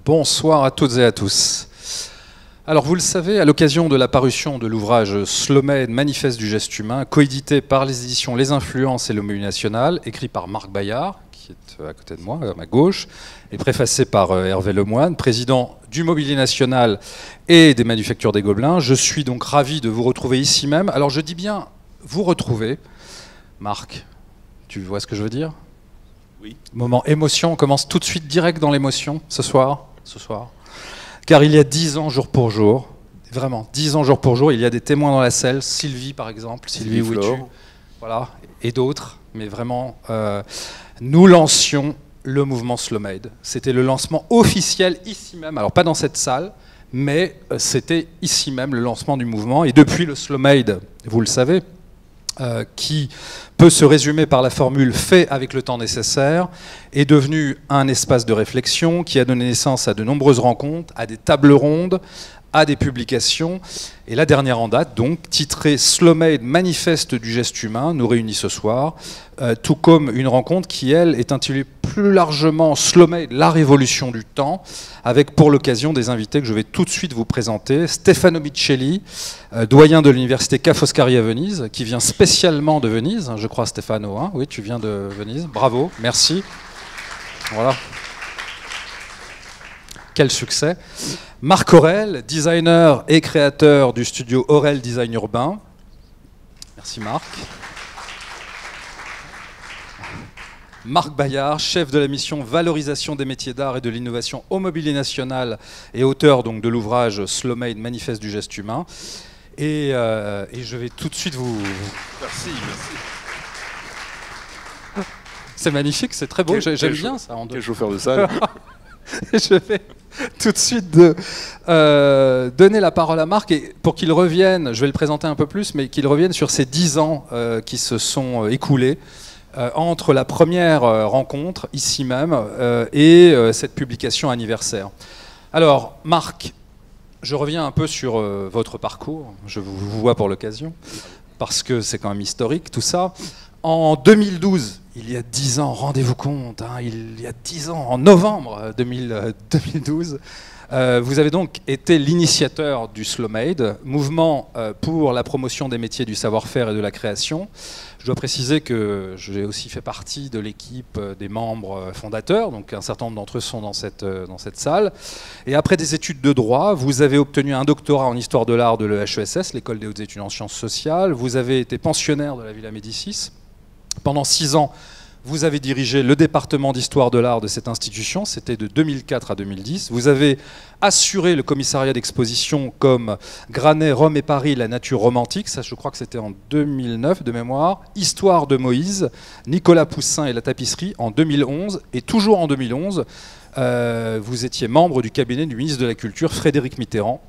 Bonsoir à toutes et à tous. Alors vous le savez, à l'occasion de la parution de l'ouvrage Slomed, manifeste du geste humain, coédité par les éditions Les Influences et le Multinational, écrit par Marc Bayard, qui est à côté de moi, à ma gauche, et préfacé par Hervé Lemoine, président du Mobilier National et des Manufactures des Gobelins. Je suis donc ravi de vous retrouver ici même. Alors je dis bien vous retrouver. Marc, tu vois ce que je veux dire ? Oui. Moment émotion, on commence tout de suite direct dans l'émotion ce soir. Car il y a 10 ans jour pour jour, vraiment 10 ans jour pour jour, il y a des témoins dans la salle, Sylvie par exemple, Sylvie où es-tu ? Voilà, et d'autres, mais vraiment, nous lancions le mouvement Slomed. C'était le lancement officiel ici même, alors pas dans cette salle, mais c'était ici même le lancement du mouvement. Et depuis le Slomed, vous le savez, qui peut se résumer par la formule « fait avec le temps nécessaire », est devenu un espace de réflexion qui a donné naissance à de nombreuses rencontres, à des tables rondes, à des publications. Et la dernière en date, donc, titrée « Slomed, manifeste du geste humain », nous réunit ce soir, tout comme une rencontre qui, elle, est intitulée plus largement « Slomed, la révolution du temps », avec pour l'occasion des invités que je vais tout de suite vous présenter. Stefano Michelli, doyen de l'université Ca' Foscari à Venise, qui vient spécialement de Venise, je crois Stefano, hein, oui, tu viens de Venise, bravo, merci. Voilà. Quel succès. Marc Aurel, designer et créateur du studio Aurel Design Urbain. Merci Marc. Marc Bayard, chef de la mission Valorisation des métiers d'art et de l'innovation au Mobilier National et auteur donc de l'ouvrage Slomed, manifeste du geste humain. Et je vais tout de suite vous... Merci. C'est magnifique, c'est très beau, j'aime bien ça. Quel chauffeur de salle. Je vais tout de suite donner la parole à Marc et pour qu'il revienne, je vais le présenter un peu plus, mais qu'il revienne sur ces 10 ans qui se sont écoulés entre la première rencontre, ici même, et cette publication anniversaire. Alors, Marc, je reviens un peu sur votre parcours, je vous vois pour l'occasion, parce que c'est quand même historique tout ça. En 2012, il y a 10 ans, rendez-vous compte, hein, il y a 10 ans, en novembre 2012, vous avez donc été l'initiateur du Slomed, mouvement pour la promotion des métiers du savoir-faire et de la création. Je dois préciser que j'ai aussi fait partie de l'équipe des membres fondateurs, donc un certain nombre d'entre eux sont dans cette salle. Et après des études de droit, vous avez obtenu un doctorat en histoire de l'art de l'EHESS, l'École des hautes études en sciences sociales. Vous avez été pensionnaire de la Villa Médicis. Pendant 6 ans, vous avez dirigé le département d'histoire de l'art de cette institution, c'était de 2004 à 2010. Vous avez assuré le commissariat d'exposition comme Granet, Rome et Paris, la nature romantique, ça je crois que c'était en 2009 de mémoire, Histoire de Moïse, Nicolas Poussin et la tapisserie en 2011, et toujours en 2011, vous étiez membre du cabinet du ministre de la Culture, Frédéric Mitterrand.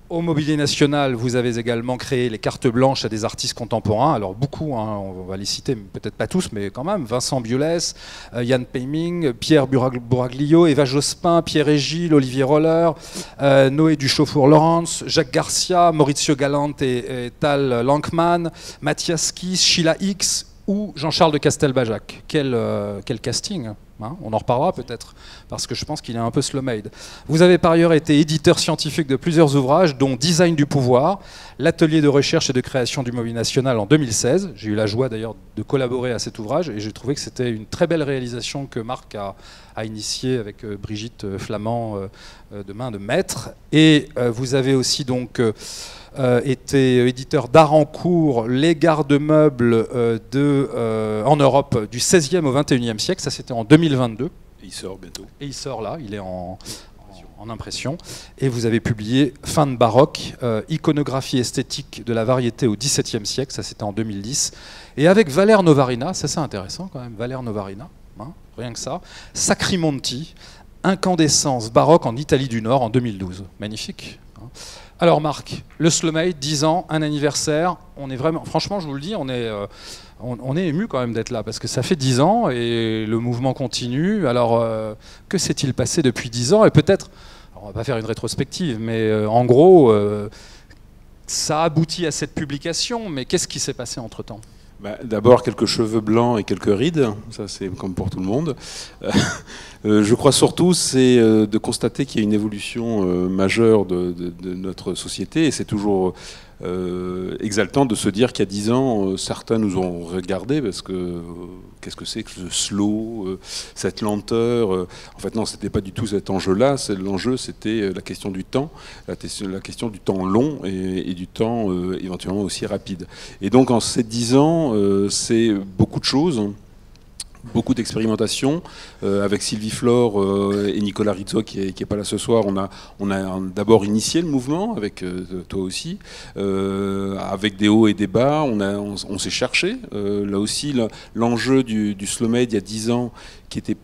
Au Mobilier National, vous avez également créé les cartes blanches à des artistes contemporains. Alors beaucoup, hein, on va les citer, peut-être pas tous, mais quand même. Vincent Biolès, Yann Peyming, Pierre Buraglio, Eva Jospin, Pierre et Gilles, Olivier Roller, Noé Duchaufour-Laurence, Jacques Garcia, Maurizio Galante et Tal Lankman, Mathias Kies, Sheila X ou Jean-Charles de Castelbajac. Quel casting, hein, on en reparlera peut-être, parce que je pense qu'il est un peu slow-made. Vous avez par ailleurs été éditeur scientifique de plusieurs ouvrages, dont Design du pouvoir, l'atelier de recherche et de création du Mobilier National en 2016. J'ai eu la joie d'ailleurs de collaborer à cet ouvrage et j'ai trouvé que c'était une très belle réalisation que Marc a initiée avec Brigitte Flamand de main de maître. Et vous avez aussi donc... était éditeur d'art en cours, les garde-meubles en Europe du 16e au 21e siècle, ça c'était en 2022. Et il sort bientôt. Et il sort là, il est en impression. Et vous avez publié Fin de baroque, iconographie esthétique de la variété au XVIIe siècle, ça c'était en 2010. Et avec Valère Novarina, ça c'est intéressant quand même, Valère Novarina, hein, rien que ça, Sacrimonti, incandescence baroque en Italie du Nord en 2012. Magnifique. Hein. Alors Marc, le Slomed, 10 ans, un anniversaire, on est vraiment, franchement je vous le dis, on est ému quand même d'être là, parce que ça fait 10 ans et le mouvement continue. Alors que s'est-il passé depuis 10 ans ? Et peut-être, on va pas faire une rétrospective, mais en gros, ça aboutit à cette publication, mais qu'est-ce qui s'est passé entre-temps ? D'abord, quelques cheveux blancs et quelques rides, ça c'est comme pour tout le monde. Je crois surtout, c'est de constater qu'il y a une évolution majeure de notre société, et c'est toujours exaltant de se dire qu'il y a 10 ans, certains nous ont regardé parce que qu'est-ce que c'est que ce slow, cette lenteur. En fait, non, c'était pas du tout cet enjeu-là. L'enjeu, c'était la question du temps, la question du temps long et du temps éventuellement aussi rapide. Et donc, en ces 10 ans, c'est beaucoup de choses. Beaucoup d'expérimentation avec Sylvie Flore et Nicolas Rizzo qui est pas là ce soir. On a d'abord initié le mouvement avec toi aussi, avec des hauts et des bas. On s'est cherché. Là aussi, l'enjeu du slow made il y a 10 ans, qui était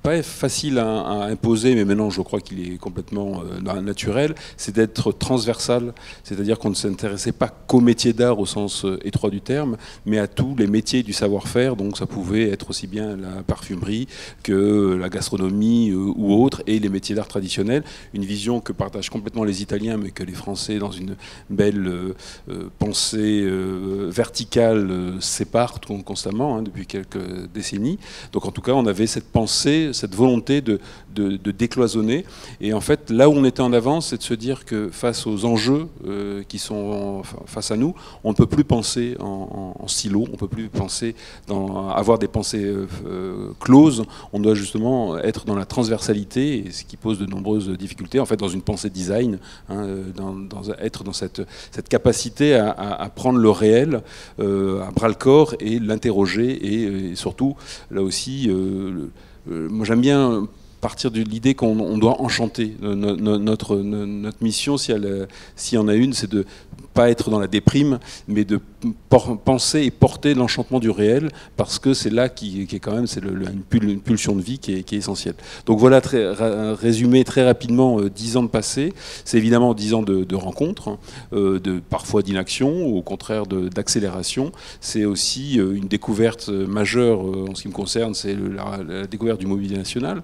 pas facile à imposer, mais maintenant je crois qu'il est complètement naturel, c'est d'être transversal, c'est-à-dire qu'on ne s'intéressait pas qu'aux métiers d'art au sens étroit du terme, mais à tous les métiers du savoir-faire, donc ça pouvait être aussi bien la parfumerie que la gastronomie ou autre, et les métiers d'art traditionnels, une vision que partagent complètement les Italiens, mais que les Français, dans une belle pensée verticale, séparent constamment depuis quelques décennies. Donc en tout cas, on avait cette pensée, cette volonté de décloisonner. Et en fait, là où on était en avance, c'est de se dire que face aux enjeux qui sont face à nous, on ne peut plus penser en silo, on ne peut plus penser avoir des pensées closes. On doit justement être dans la transversalité, et ce qui pose de nombreuses difficultés, en fait, dans une pensée design, être dans cette capacité à prendre le réel à bras-le-corps et l'interroger, et surtout, là aussi, moi j'aime bien partir de l'idée qu'on doit enchanter. Notre mission, s'il y en a une, c'est de pas être dans la déprime, mais de penser et porter l'enchantement du réel, parce que c'est là qui est quand même une pulsion de vie qui est essentielle. Donc voilà, résumé très rapidement 10 ans de passé. C'est évidemment 10 ans de rencontres, parfois d'inaction, ou au contraire d'accélération. C'est aussi une découverte majeure en ce qui me concerne, c'est la découverte du mobilier national.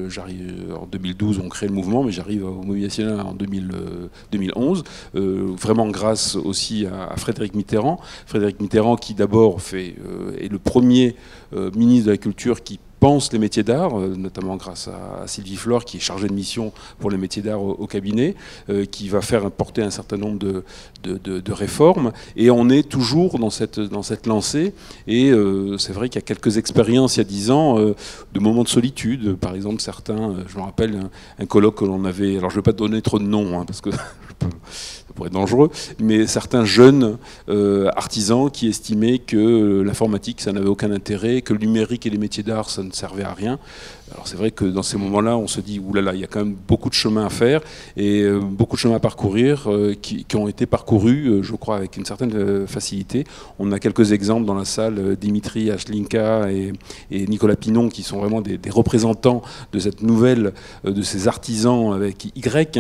J'arrive en 2012, on crée le mouvement, mais j'arrive au mobilier national en 2011, vraiment grâce aussi à Frédéric Mitterrand. Frédéric Mitterrand qui d'abord est le premier ministre de la Culture qui pense les métiers d'art, notamment grâce à Sylvie Flore qui est chargée de mission pour les métiers d'art au cabinet, qui va faire porter un certain nombre de réformes, et on est toujours dans cette lancée. Et c'est vrai qu'il y a quelques expériences il y a 10 ans de moments de solitude, par exemple certains, je me rappelle un colloque que l'on avait, alors je ne vais pas donner trop de noms parce que ça pourrait être dangereux, mais certains jeunes artisans qui estimaient que l'informatique ça n'avait aucun intérêt, que le numérique et les métiers d'art ça ne servait à rien. Alors c'est vrai que dans ces moments-là, on se dit oulala, il y a quand même beaucoup de chemin à faire et beaucoup de chemin à parcourir qui ont été parcourus, je crois, avec une certaine facilité. On a quelques exemples dans la salle, Dimitri Ashlinka et Nicolas Pinon, qui sont vraiment des représentants de cette nouvelle, de ces artisans avec Y,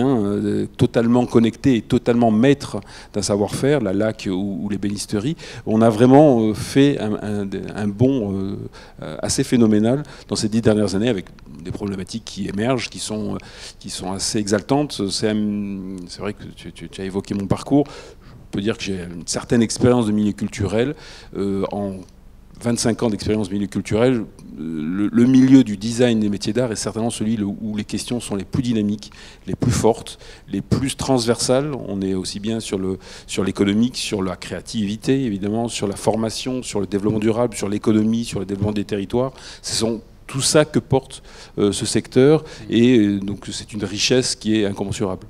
totalement connectés et totalement maîtres d'un savoir-faire, la laque ou l'ébénisterie. On a vraiment fait un bond assez phénoménal dans ces 10 dernières années, avec des problématiques qui émergent, qui sont assez exaltantes. C'est vrai que tu as évoqué mon parcours. Je peux dire que j'ai une certaine expérience de milieu culturel. En 25 ans d'expérience milieu culturel, le milieu du design des métiers d'art est certainement celui où les questions sont les plus dynamiques, les plus fortes, les plus transversales. On est aussi bien sur l'économique, sur la créativité, évidemment, sur la formation, sur le développement durable, sur l'économie, sur le développement des territoires. Ce sont tout ça que porte ce secteur, et donc c'est une richesse qui est incommensurable.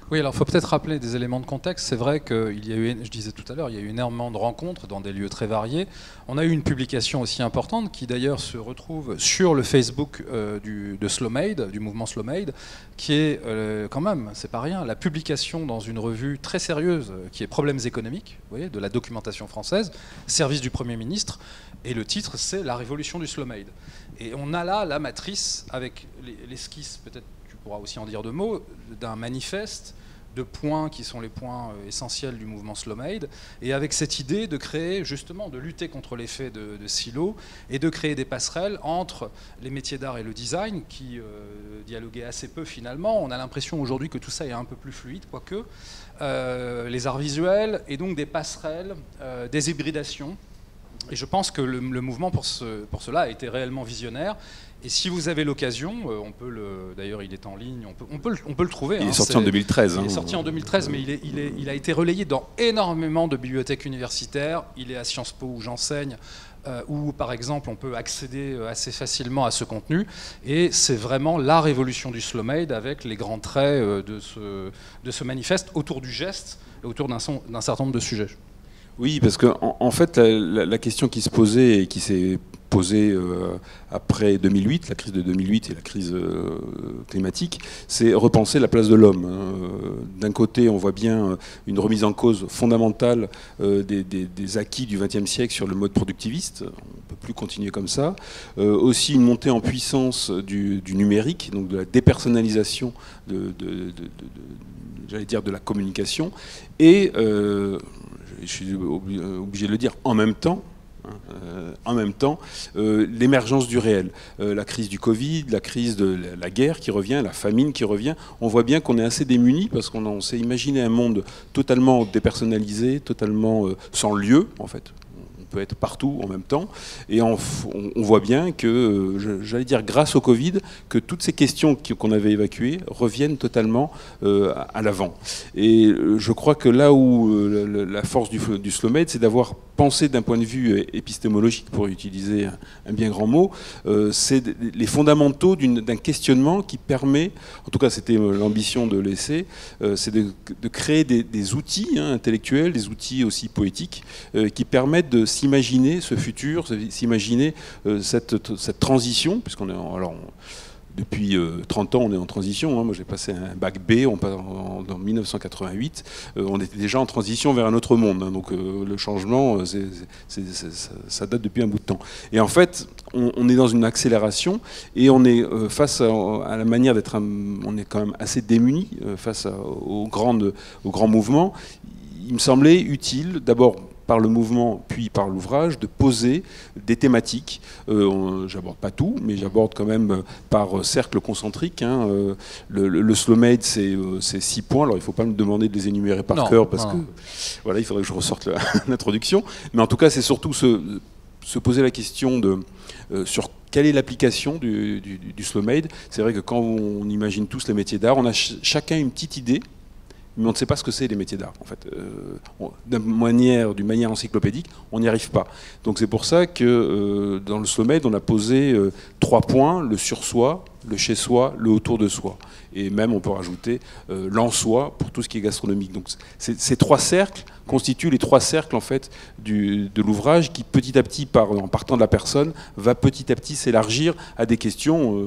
Oui, alors il faut peut-être rappeler des éléments de contexte. C'est vrai qu'il y a eu, je disais tout à l'heure, il y a eu énormément de rencontres dans des lieux très variés. On a eu une publication aussi importante qui d'ailleurs se retrouve sur le Facebook de Slow Made, du mouvement Slow Made, qui est quand même, c'est pas rien, la publication dans une revue très sérieuse qui est Problèmes économiques, vous voyez, de la documentation française, service du Premier ministre, et le titre c'est La révolution du Slow Made. Et on a là la matrice avec l'esquisse, peut-être tu pourras aussi en dire deux mots, d'un manifeste de points qui sont les points essentiels du mouvement Slow Made, et avec cette idée de créer justement, de lutter contre l'effet de silo et de créer des passerelles entre les métiers d'art et le design qui dialoguaient assez peu finalement. On a l'impression aujourd'hui que tout ça est un peu plus fluide, quoique les arts visuels et donc des passerelles, des hybridations. Et je pense que le mouvement pour cela a été réellement visionnaire. Et si vous avez l'occasion, d'ailleurs il est en ligne, on peut le trouver. Il est sorti en 2013. Il est sorti en 2013, mais il a été relayé dans énormément de bibliothèques universitaires. Il est à Sciences Po où j'enseigne, où par exemple on peut accéder assez facilement à ce contenu. Et c'est vraiment la révolution du slow made avec les grands traits de ce manifeste autour du geste et autour d'un certain nombre de sujets. Oui, parce qu'en fait, la question qui se posait et qui s'est posée après 2008, la crise de 2008 et la crise climatique, c'est repenser la place de l'homme. D'un côté, on voit bien une remise en cause fondamentale des acquis du XXe siècle sur le mode productiviste. On ne peut plus continuer comme ça. Aussi une montée en puissance du numérique, donc de la dépersonnalisation j'allais dire de la communication. Et je suis obligé de le dire, en même temps, l'émergence du réel, la crise du Covid, la crise de la guerre qui revient, la famine qui revient, on voit bien qu'on est assez démunis parce qu'on s'est imaginé un monde totalement dépersonnalisé, totalement sans lieu en fait. On peut être partout en même temps, et on voit bien que, j'allais dire grâce au Covid, que toutes ces questions qu'on avait évacuées reviennent totalement à l'avant. Et je crois que là où la force du slow made, c'est d'avoir pensé d'un point de vue épistémologique, pour utiliser un bien grand mot, c'est les fondamentaux d'un questionnement qui permet, en tout cas c'était l'ambition de l'essai, c'est de créer des outils intellectuels, des outils aussi poétiques, qui permettent de s'imaginer ce futur, s'imaginer cette transition, puisqu'on est depuis 30 ans, on est en transition. Moi, j'ai passé un bac B en 1988. On était déjà en transition vers un autre monde. Donc, le changement, ça date depuis un bout de temps. Et en fait, on est dans une accélération et on est face à la manière d'être... On est quand même assez démunis face aux grands mouvements. Il me semblait utile, d'abord, par le mouvement, puis par l'ouvrage, de poser des thématiques. J'aborde pas tout, mais j'aborde quand même par cercle concentrique. Le slow made, c'est 6 points. Alors, il ne faut pas me demander de les énumérer par cœur, parce que voilà, il faudrait que je ressorte l'introduction. Mais en tout cas, c'est surtout se poser la question sur quelle est l'application du slow made. C'est vrai que quand on imagine tous les métiers d'art, on a chacun une petite idée, mais on ne sait pas ce que c'est les métiers d'art. En fait, d'une manière encyclopédique, on n'y arrive pas. Donc c'est pour ça que dans le slow made, on a posé 3 points: le sur soi, le chez soi, le autour de soi. Et même on peut rajouter l'en-soi pour tout ce qui est gastronomique. Donc ces 3 cercles constituent les 3 cercles en fait de l'ouvrage qui petit à petit, en partant de la personne, va petit à petit s'élargir à des questions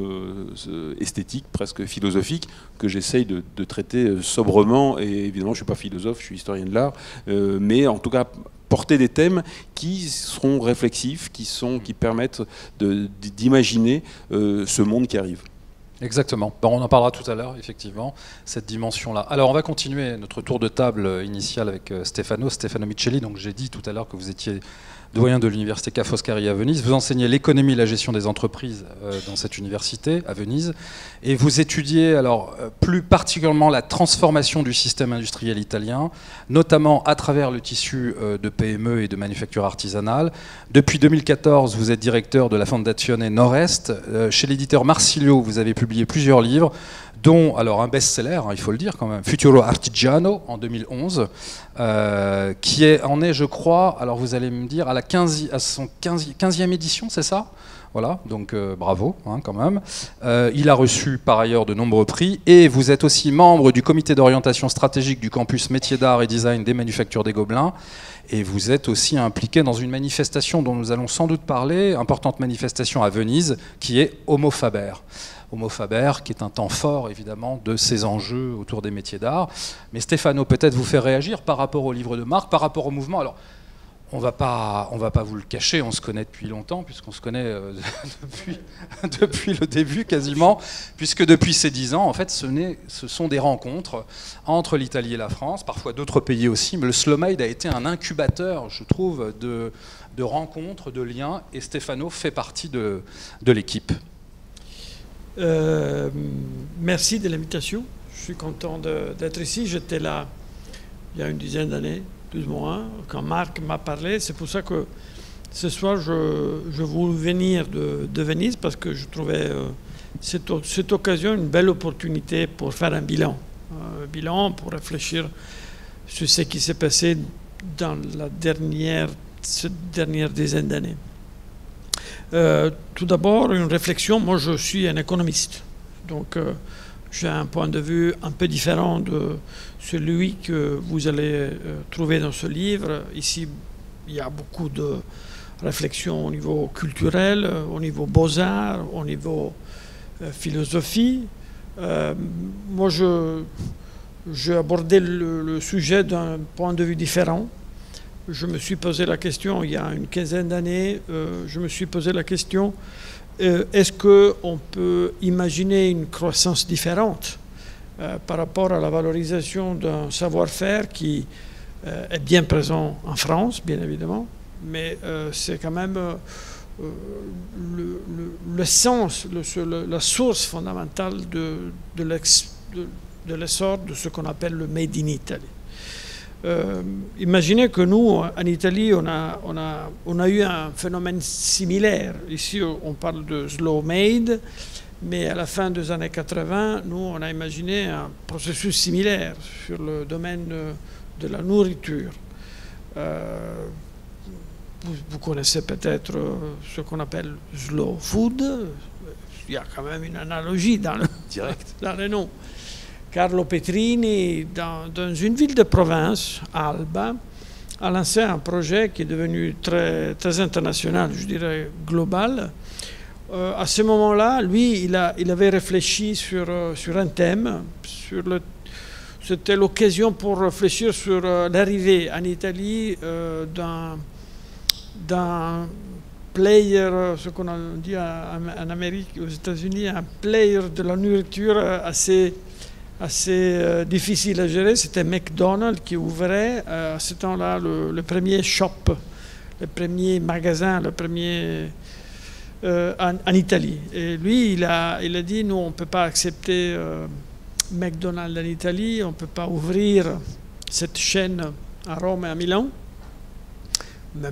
esthétiques, presque philosophiques, que j'essaye de traiter sobrement. Et évidemment, je ne suis pas philosophe, je suis historien de l'art, mais en tout cas porter des thèmes qui seront réflexifs, qui permettent d'imaginer ce monde qui arrive. Exactement. On en parlera tout à l'heure, effectivement, cette dimension-là. Alors, on va continuer notre tour de table initial avec Stefano Michelli. Donc, j'ai dit tout à l'heure que vous étiez doyen de l'université Ca' Foscari à Venise. Vous enseignez l'économie et la gestion des entreprises dans cette université à Venise. Et vous étudiez alors plus particulièrement la transformation du système industriel italien, notamment à travers le tissu de PME et de manufacture artisanale. Depuis 2014, vous êtes directeur de la Fondazione Nord-Est. Chez l'éditeur Marsilio, vous avez publié plusieurs livres, dont alors un best-seller, il faut le dire quand même, Futuro Artigiano en 2011, qui en est, je crois, alors vous allez me dire, à son 15e édition, c'est ça ? Voilà, donc bravo quand même. Il a reçu par ailleurs de nombreux prix, et vous êtes aussi membre du comité d'orientation stratégique du campus métiers d'art et design des manufactures des Gobelins, et vous êtes aussi impliqué dans une manifestation dont nous allons sans doute parler, importante manifestation à Venise, qui est Homo Faber. Homo Faber, qui est un temps fort, évidemment, de ces enjeux autour des métiers d'art. Mais Stefano, peut-être vous faire réagir par rapport au livre de Marc, par rapport au mouvement. Alors, on va pas vous le cacher, on se connaît depuis longtemps, puisqu'on se connaît depuis le début quasiment, puisque depuis ces 10 ans, en fait, ce sont des rencontres entre l'Italie et la France, parfois d'autres pays aussi, mais le Slow Made a été un incubateur, je trouve, de rencontres, de liens, et Stefano fait partie de l'équipe. Merci de l'invitation, je suis content d'être ici, j'étais là il y a une dizaine d'années, plus ou moins, quand Marc m'a parlé. C'est pour ça que ce soir, je voulais venir de Venise, parce que je trouvais cette occasion une belle opportunité pour faire un bilan. Un bilan pour réfléchir sur ce qui s'est passé dans cette dernière dizaine d'années. Tout d'abord, une réflexion. Moi, je suis un économiste. Donc, j'ai un point de vue un peu différent de celui que vous allez trouver dans ce livre. Ici, il y a beaucoup de réflexions au niveau culturel, au niveau beaux-arts, au niveau philosophie. Moi, j'ai abordé le sujet d'un point de vue différent. Je me suis posé la question, il y a une quinzaine d'années, je me suis posé la question, est-ce qu'on peut imaginer une croissance différente par rapport à la valorisation d'un savoir-faire qui est bien présent en France, bien évidemment, mais c'est quand même le sens, la source fondamentale de l'essor de ce qu'on appelle le Made in Italy. Imaginez que nous, en Italie, on a eu un phénomène similaire. Ici, on parle de slow made, mais à la fin des années 80, nous, on a imaginé un processus similaire sur le domaine de la nourriture. Vous connaissez peut-être ce qu'on appelle slow food. Il y a quand même une analogie dans le nom. Carlo Petrini, dans une ville de province, Alba, a lancé un projet qui est devenu très, très international, je dirais global. À ce moment-là, lui, il avait réfléchi sur un thème. C'était l'occasion pour réfléchir sur l'arrivée en Italie d'un player, ce qu'on dit en Amérique, aux États-Unis, un player de la nourriture assez difficile à gérer. C'était McDonald's qui ouvrait à ce temps-là le premier shop, le premier magasin, le premier en Italie. Et lui, il a dit, nous, on ne peut pas accepter McDonald's en Italie, on ne peut pas ouvrir cette chaîne à Rome et à Milan. Mais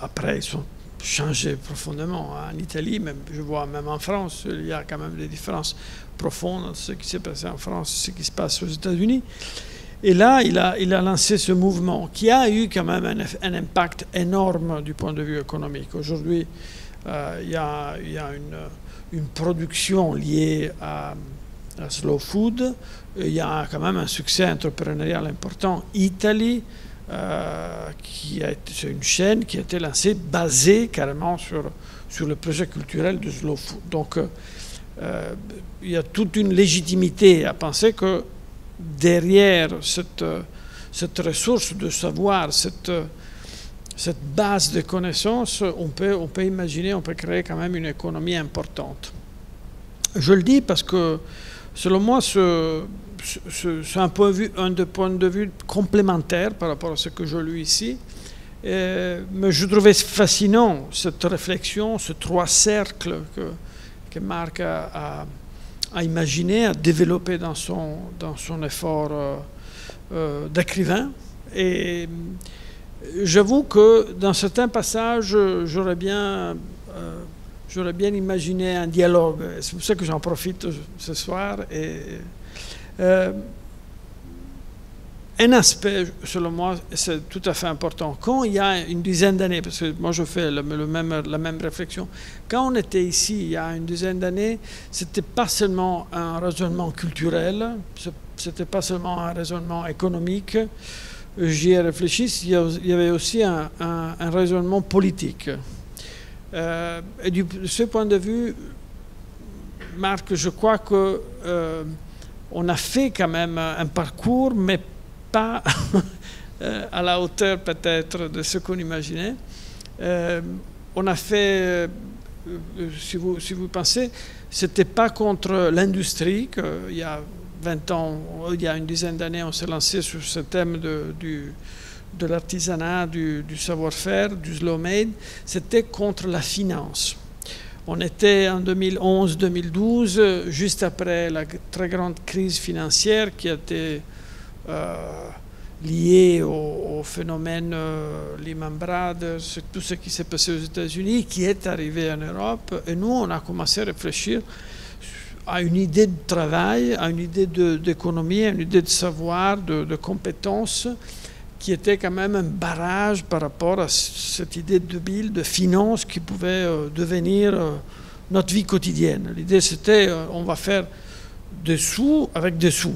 après, ils sont changés profondément en Italie, même, je vois même en France, il y a quand même des différences profondes entre ce qui s'est passé en France et ce qui se passe aux États-Unis. Et là, il a lancé ce mouvement qui a eu quand même un impact énorme du point de vue économique. Aujourd'hui, il y a une production liée à slow food. Il y a quand même un succès entrepreneurial important. Italie, c'est une chaîne qui a été lancée, basée carrément sur le projet culturel de slow food. Donc, il y a toute une légitimité à penser que derrière cette ressource de savoir, cette base de connaissances, on peut imaginer, on peut créer quand même une économie importante. Je le dis parce que, selon moi, c'est un des points de vue complémentaires par rapport à ce que je lis ici. Mais je trouvais fascinant cette réflexion, ces trois cercles que Marc a imaginé, a développé dans son effort d'écrivain. Et j'avoue que dans certains passages, j'aurais bien imaginé un dialogue. C'est pour ça que j'en profite ce soir. Un aspect, selon moi, c'est tout à fait important. Quand il y a une dizaine d'années, parce que moi je fais la même réflexion, quand on était ici il y a une dizaine d'années, ce n'était pas seulement un raisonnement culturel, ce n'était pas seulement un raisonnement économique. J'y ai réfléchi, il y avait aussi un raisonnement politique. Et de ce point de vue, Marc, je crois qu'on a fait quand même un parcours, mais pas à la hauteur peut-être de ce qu'on imaginait. On a fait, si vous pensez, c'était pas contre l'industrie qu'il y a 20 ans, il y a une dizaine d'années, on s'est lancé sur ce thème de l'artisanat, du savoir-faire, du slow-made. C'était contre la finance. On était en 2011-2012, juste après la très grande crise financière qui a été liée au phénomène Lehman Brothers, tout ce qui s'est passé aux États-Unis, qui est arrivé en Europe. Et nous, on a commencé à réfléchir à une idée de travail, à une idée d'économie, à une idée de savoir, de compétences, qui était quand même un barrage par rapport à cette idée de bulle, de finance qui pouvait devenir notre vie quotidienne. L'idée c'était on va faire des sous avec des sous.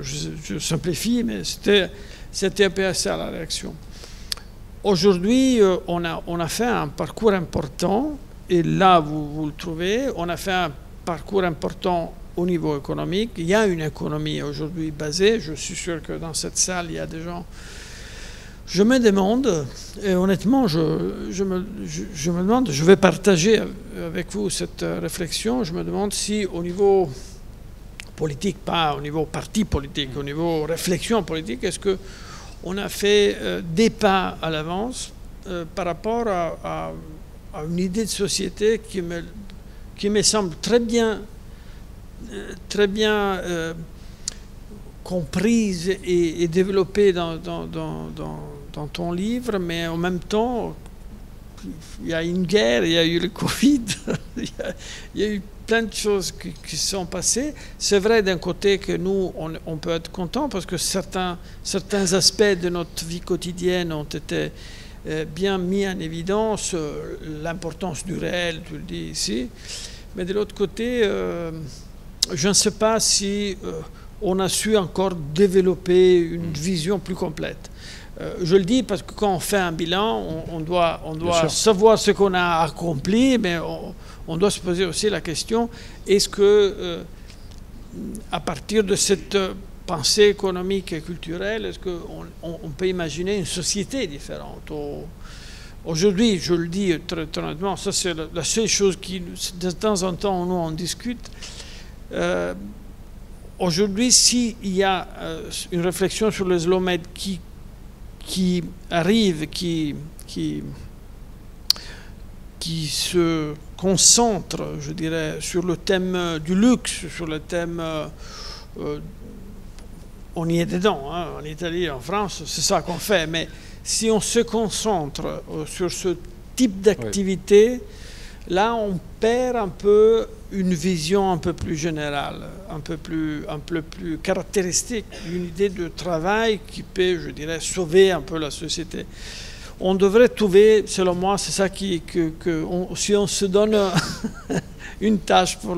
Je simplifie, mais c'était un peu ça la réaction. Aujourd'hui, on a fait un parcours important, et là vous le trouvez, on a fait un parcours important au niveau économique. Il y a une économie aujourd'hui basée, je suis sûr que dans cette salle il y a des gens. Je me demande, et honnêtement, je me demande, je vais partager avec vous cette réflexion, je me demande si au niveau politique, pas au niveau parti politique, au niveau réflexion politique, est-ce qu'on a fait des pas à l'avance par rapport à une idée de société qui me semble très bien comprise et développée dans ton livre, mais en même temps, il y a une guerre, il y a eu le Covid, il y a eu plein de choses qui sont passées. C'est vrai d'un côté que nous, on peut être content parce que certains aspects de notre vie quotidienne ont été bien mis en évidence, l'importance du réel, tu le dis ici. Mais de l'autre côté, je ne sais pas si on a su encore développer une vision plus complète. Je le dis parce que quand on fait un bilan, on doit savoir ce qu'on a accompli, mais on doit se poser aussi la question, est-ce que, à partir de cette pensée économique et culturelle, est-ce qu'on peut imaginer une société différente? Aujourd'hui, je le dis très honnêtement, ça c'est la seule chose qui, de temps en temps, nous on discute. Aujourd'hui, s'il y a une réflexion sur le slow-made qui arrive, qui se concentre, je dirais, sur le thème du luxe, sur le thème... on y est dedans, hein, en Italie, en France, c'est ça qu'on fait, mais si on se concentre sur ce type d'activité, là, on perd un peu une vision un peu plus générale, un peu plus caractéristique, une idée de travail qui peut, je dirais, sauver un peu la société. On devrait trouver, selon moi, c'est ça si on se donne une tâche pour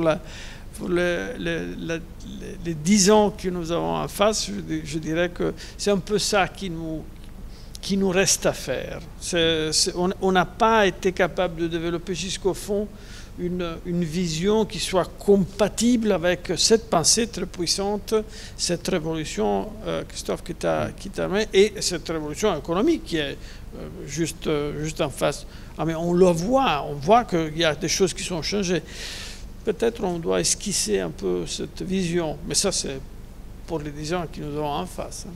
les 10 ans que nous avons en face, je dirais que c'est un peu ça qui nous reste à faire. On n'a pas été capable de développer jusqu'au fond une vision qui soit compatible avec cette pensée très puissante, cette révolution, Christophe, qui t'a amené, et cette révolution économique qui est juste en face. Ah, mais on le voit, on voit qu'il y a des choses qui sont changées. Peut-être on doit esquisser un peu cette vision, mais ça c'est pour les 10 ans qui nous avons en face.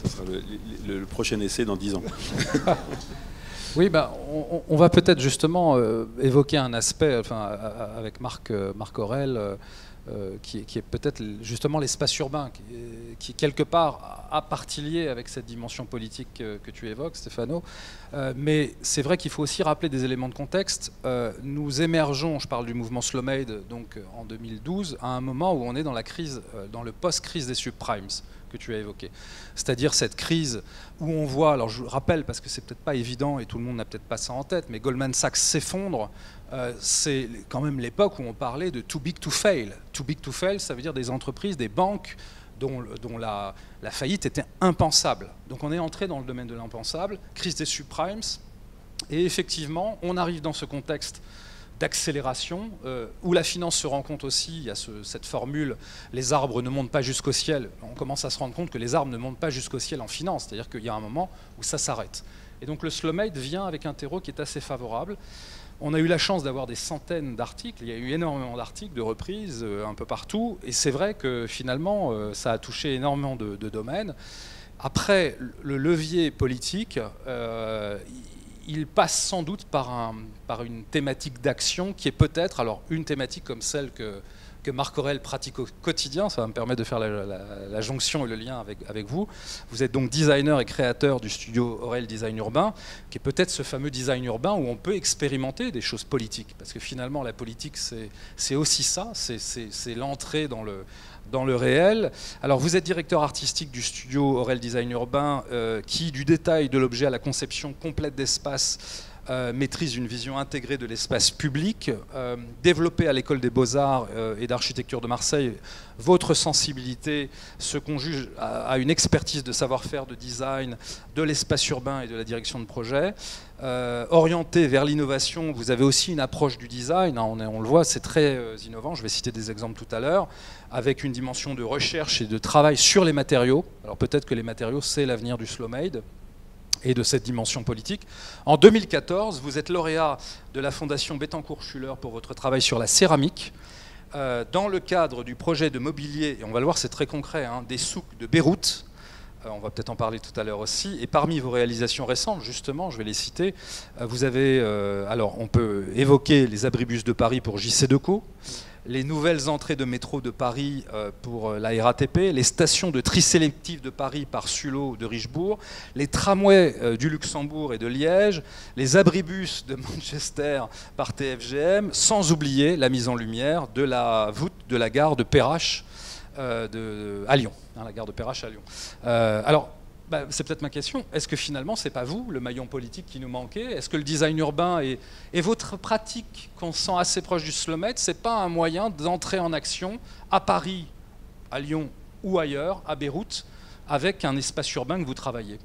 Ça sera le prochain essai dans 10 ans. Oui, on va peut-être justement évoquer un aspect, avec Marc Aurel, qui est peut-être justement l'espace urbain, qui quelque part a partie liée avec cette dimension politique que tu évoques, Stefano. Mais c'est vrai qu'il faut aussi rappeler des éléments de contexte. Nous émergeons, je parle du mouvement Slow-Made, donc en 2012, à un moment où on est dans la crise, dans le post-crise des subprimes que tu as évoqué. C'est-à-dire cette crise où on voit, alors je rappelle parce que c'est peut-être pas évident et tout le monde n'a peut-être pas ça en tête, mais Goldman Sachs s'effondre. C'est quand même l'époque où on parlait de too big to fail. Too big to fail, ça veut dire des entreprises, des banques dont la faillite était impensable. Donc on est entré dans le domaine de l'impensable, crise des subprimes, et effectivement, on arrive dans ce contexte d'accélération, où la finance se rend compte aussi, il y a cette formule, les arbres ne montent pas jusqu'au ciel. On commence à se rendre compte que les arbres ne montent pas jusqu'au ciel en finance, c'est-à-dire qu'il y a un moment où ça s'arrête. Et donc le Slow-Made vient avec un terreau qui est assez favorable. On a eu la chance d'avoir des centaines d'articles, il y a eu énormément d'articles, de reprises, un peu partout, et c'est vrai que finalement, ça a touché énormément de domaines. Après, le levier politique, il passe sans doute par une thématique d'action qui est peut-être, alors une thématique comme celle que Marc Aurèle pratique au quotidien, ça va me permettre de faire la jonction et le lien avec vous. Vous êtes donc designer et créateur du studio Aurèle Design Urbain, qui est peut-être ce fameux design urbain où on peut expérimenter des choses politiques, parce que finalement la politique c'est aussi ça, c'est l'entrée dans le réel. Alors vous êtes directeur artistique du studio Aurèle Design Urbain qui, du détail de l'objet à la conception complète d'espace, maîtrise une vision intégrée de l'espace public, développée à l'école des Beaux-Arts et d'architecture de Marseille. Votre sensibilité se conjugue à une expertise de savoir-faire, de design, de l'espace urbain et de la direction de projet. Orienté vers l'innovation, vous avez aussi une approche du design, hein, on le voit, c'est très innovant, je vais citer des exemples tout à l'heure, avec une dimension de recherche et de travail sur les matériaux. Alors peut-être que les matériaux, c'est l'avenir du slow-made et de cette dimension politique. En 2014, vous êtes lauréat de la Fondation Bettencourt-Schuller pour votre travail sur la céramique, dans le cadre du projet de mobilier, et on va le voir, c'est très concret, hein, des souks de Beyrouth. On va peut-être en parler tout à l'heure aussi. Et parmi vos réalisations récentes, justement, je vais les citer, vous avez, alors on peut évoquer les abribus de Paris pour JC Decaux, les nouvelles entrées de métro de Paris pour la RATP, les stations de tri sélectif de Paris par Sulot de Richebourg, les tramways du Luxembourg et de Liège, les abribus de Manchester par TFGM, sans oublier la mise en lumière de la voûte de la gare de Perrache à Lyon, hein, la gare de Perrache à Lyon. Alors, c'est peut-être ma question. Est-ce que finalement, c'est pas vous, le maillon politique qui nous manquait? Est-ce que le design urbain et votre pratique qu'on sent assez proche du slow-made, c'est pas un moyen d'entrer en action à Paris, à Lyon ou ailleurs, à Beyrouth, avec un espace urbain que vous travaillez?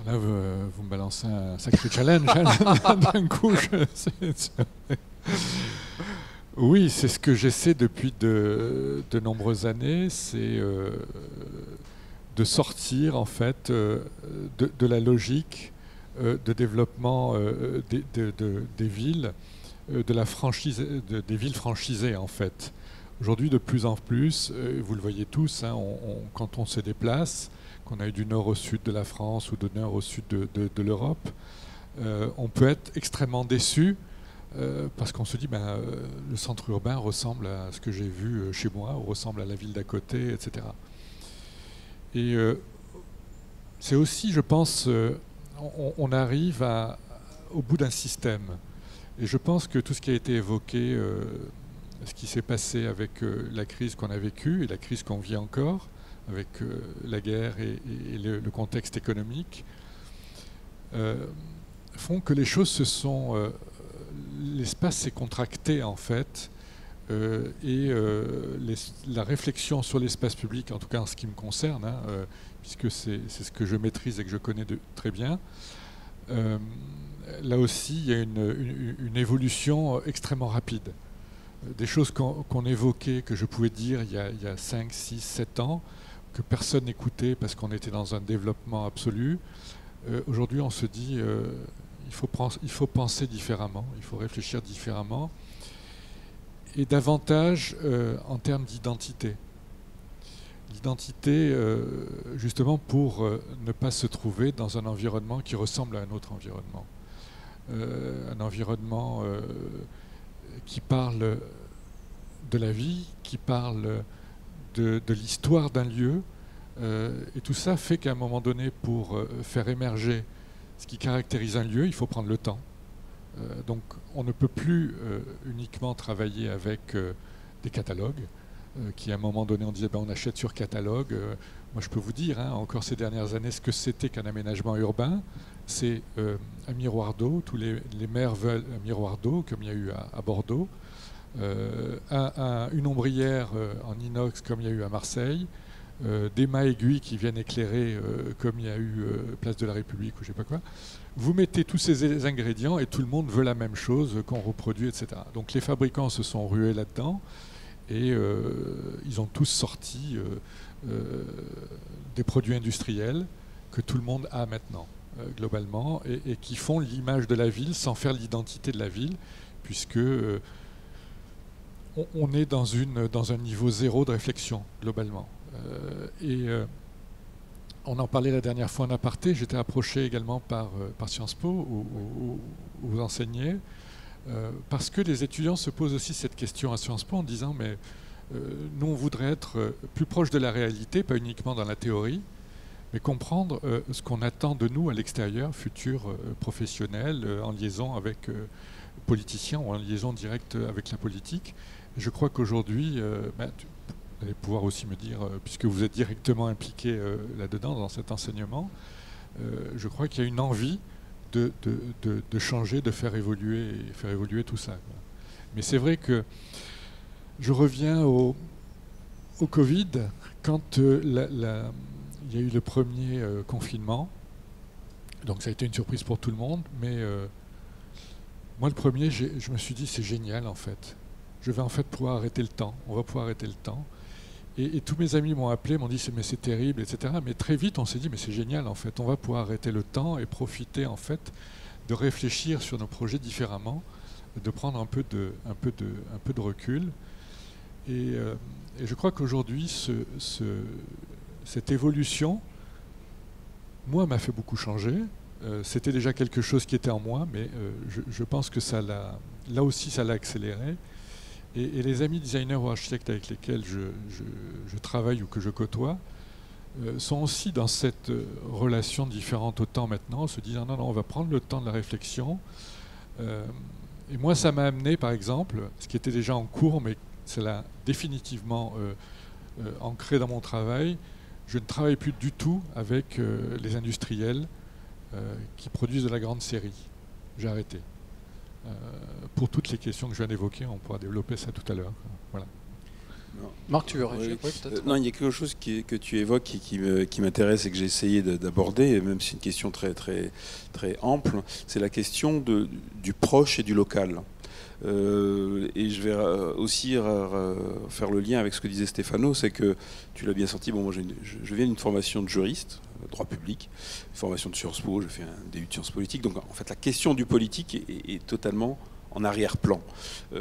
Là, vous me balancez un sacré challenge. D'un coup, oui, c'est ce que j'essaie depuis de nombreuses années, c'est de sortir en fait de la logique de développement des villes, de la franchise, des villes franchisées en fait. Aujourd'hui, de plus en plus, vous le voyez tous, hein, quand on se déplace, qu'on aille du nord au sud de la France ou du nord au sud de l'Europe, on peut être extrêmement déçu parce qu'on se dit le centre urbain ressemble à ce que j'ai vu chez moi, ou ressemble à la ville d'à côté, etc. Et c'est aussi, je pense, on arrive au bout d'un système. Et je pense que tout ce qui a été évoqué, ce qui s'est passé avec la crise qu'on a vécue et la crise qu'on vit encore, avec la guerre et le contexte économique, font que les choses se sont... l'espace s'est contracté en fait, et la réflexion sur l'espace public, en tout cas en ce qui me concerne, hein, puisque c'est ce que je maîtrise et que je connais très bien, là aussi il y a une évolution extrêmement rapide. Des choses qu'on évoquait, que je pouvais dire il y a 5, 6, 7 ans, que personne n'écoutait parce qu'on était dans un développement absolu. Aujourd'hui on se dit il faut penser différemment, il faut réfléchir différemment, et davantage en termes d'identité. L'identité, justement, pour ne pas se trouver dans un environnement qui ressemble à un autre environnement. Un environnement qui parle de la vie, qui parle de l'histoire d'un lieu, et tout ça fait qu'à un moment donné, pour faire émerger ce qui caractérise un lieu, il faut prendre le temps. Donc on ne peut plus uniquement travailler avec des catalogues, qui à un moment donné on disait on achète sur catalogue. Moi je peux vous dire, hein, encore ces dernières années, ce que c'était qu'un aménagement urbain, c'est un miroir d'eau, tous les maires veulent un miroir d'eau, comme il y a eu à Bordeaux, une ombrière en inox comme il y a eu à Marseille, des mâts aiguilles qui viennent éclairer, comme il y a eu Place de la République ou je sais pas quoi. Vous mettez tous ces ingrédients et tout le monde veut la même chose qu'on reproduit, etc. Donc les fabricants se sont rués là-dedans et ils ont tous sorti des produits industriels que tout le monde a maintenant, globalement, et qui font l'image de la ville sans faire l'identité de la ville, puisque on est dans un niveau zéro de réflexion, globalement. On en parlait la dernière fois en aparté, j'étais approché également par Sciences Po, où vous enseignez, parce que les étudiants se posent aussi cette question à Sciences Po en disant mais nous on voudrait être plus proche de la réalité, pas uniquement dans la théorie, mais comprendre ce qu'on attend de nous à l'extérieur, futurs professionnels, en liaison avec politiciens ou en liaison directe avec la politique. Je crois qu'aujourd'hui, vous allez pouvoir aussi me dire, puisque vous êtes directement impliqué là-dedans, dans cet enseignement, je crois qu'il y a une envie de changer, de faire évoluer tout ça. Mais c'est vrai que je reviens au Covid, quand il y a eu le premier confinement, donc ça a été une surprise pour tout le monde, mais moi le premier, je me suis dit c'est génial en fait. Je vais en fait pouvoir arrêter le temps, on va pouvoir arrêter le temps. Et tous mes amis m'ont appelé, m'ont dit mais c'est terrible, etc. Mais très vite on s'est dit mais c'est génial en fait, on va pouvoir arrêter le temps et profiter en fait de réfléchir sur nos projets différemment, de prendre un peu de recul. Et je crois qu'aujourd'hui cette évolution, moi, m'a fait beaucoup changer. C'était déjà quelque chose qui était en moi, mais je pense que là aussi ça l'a accéléré. Et les amis designers ou architectes avec lesquels je travaille ou que je côtoie sont aussi dans cette relation différente au temps maintenant, se disant non, on va prendre le temps de la réflexion. Et moi, ça m'a amené, par exemple, ce qui était déjà en cours, mais ça l'a définitivement ancré dans mon travail, je ne travaille plus du tout avec les industriels qui produisent de la grande série. J'ai arrêté. Pour toutes les questions que je viens d'évoquer, on pourra développer ça tout à l'heure. Voilà. Marc, tu veux réagir? Oui, peut-être. Non, il y a quelque chose que tu évoques et qui m'intéresse et que j'ai essayé d'aborder, même si c'est une question très, très, très ample, c'est la question du proche et du local. Et je vais aussi faire le lien avec ce que disait Stéphano, c'est que tu l'as bien senti, bon, moi je viens d'une formation de juriste, droit public, formation de Sciences Po, j'ai fait un DU de sciences politiques, donc en fait la question du politique est totalement en arrière-plan. Je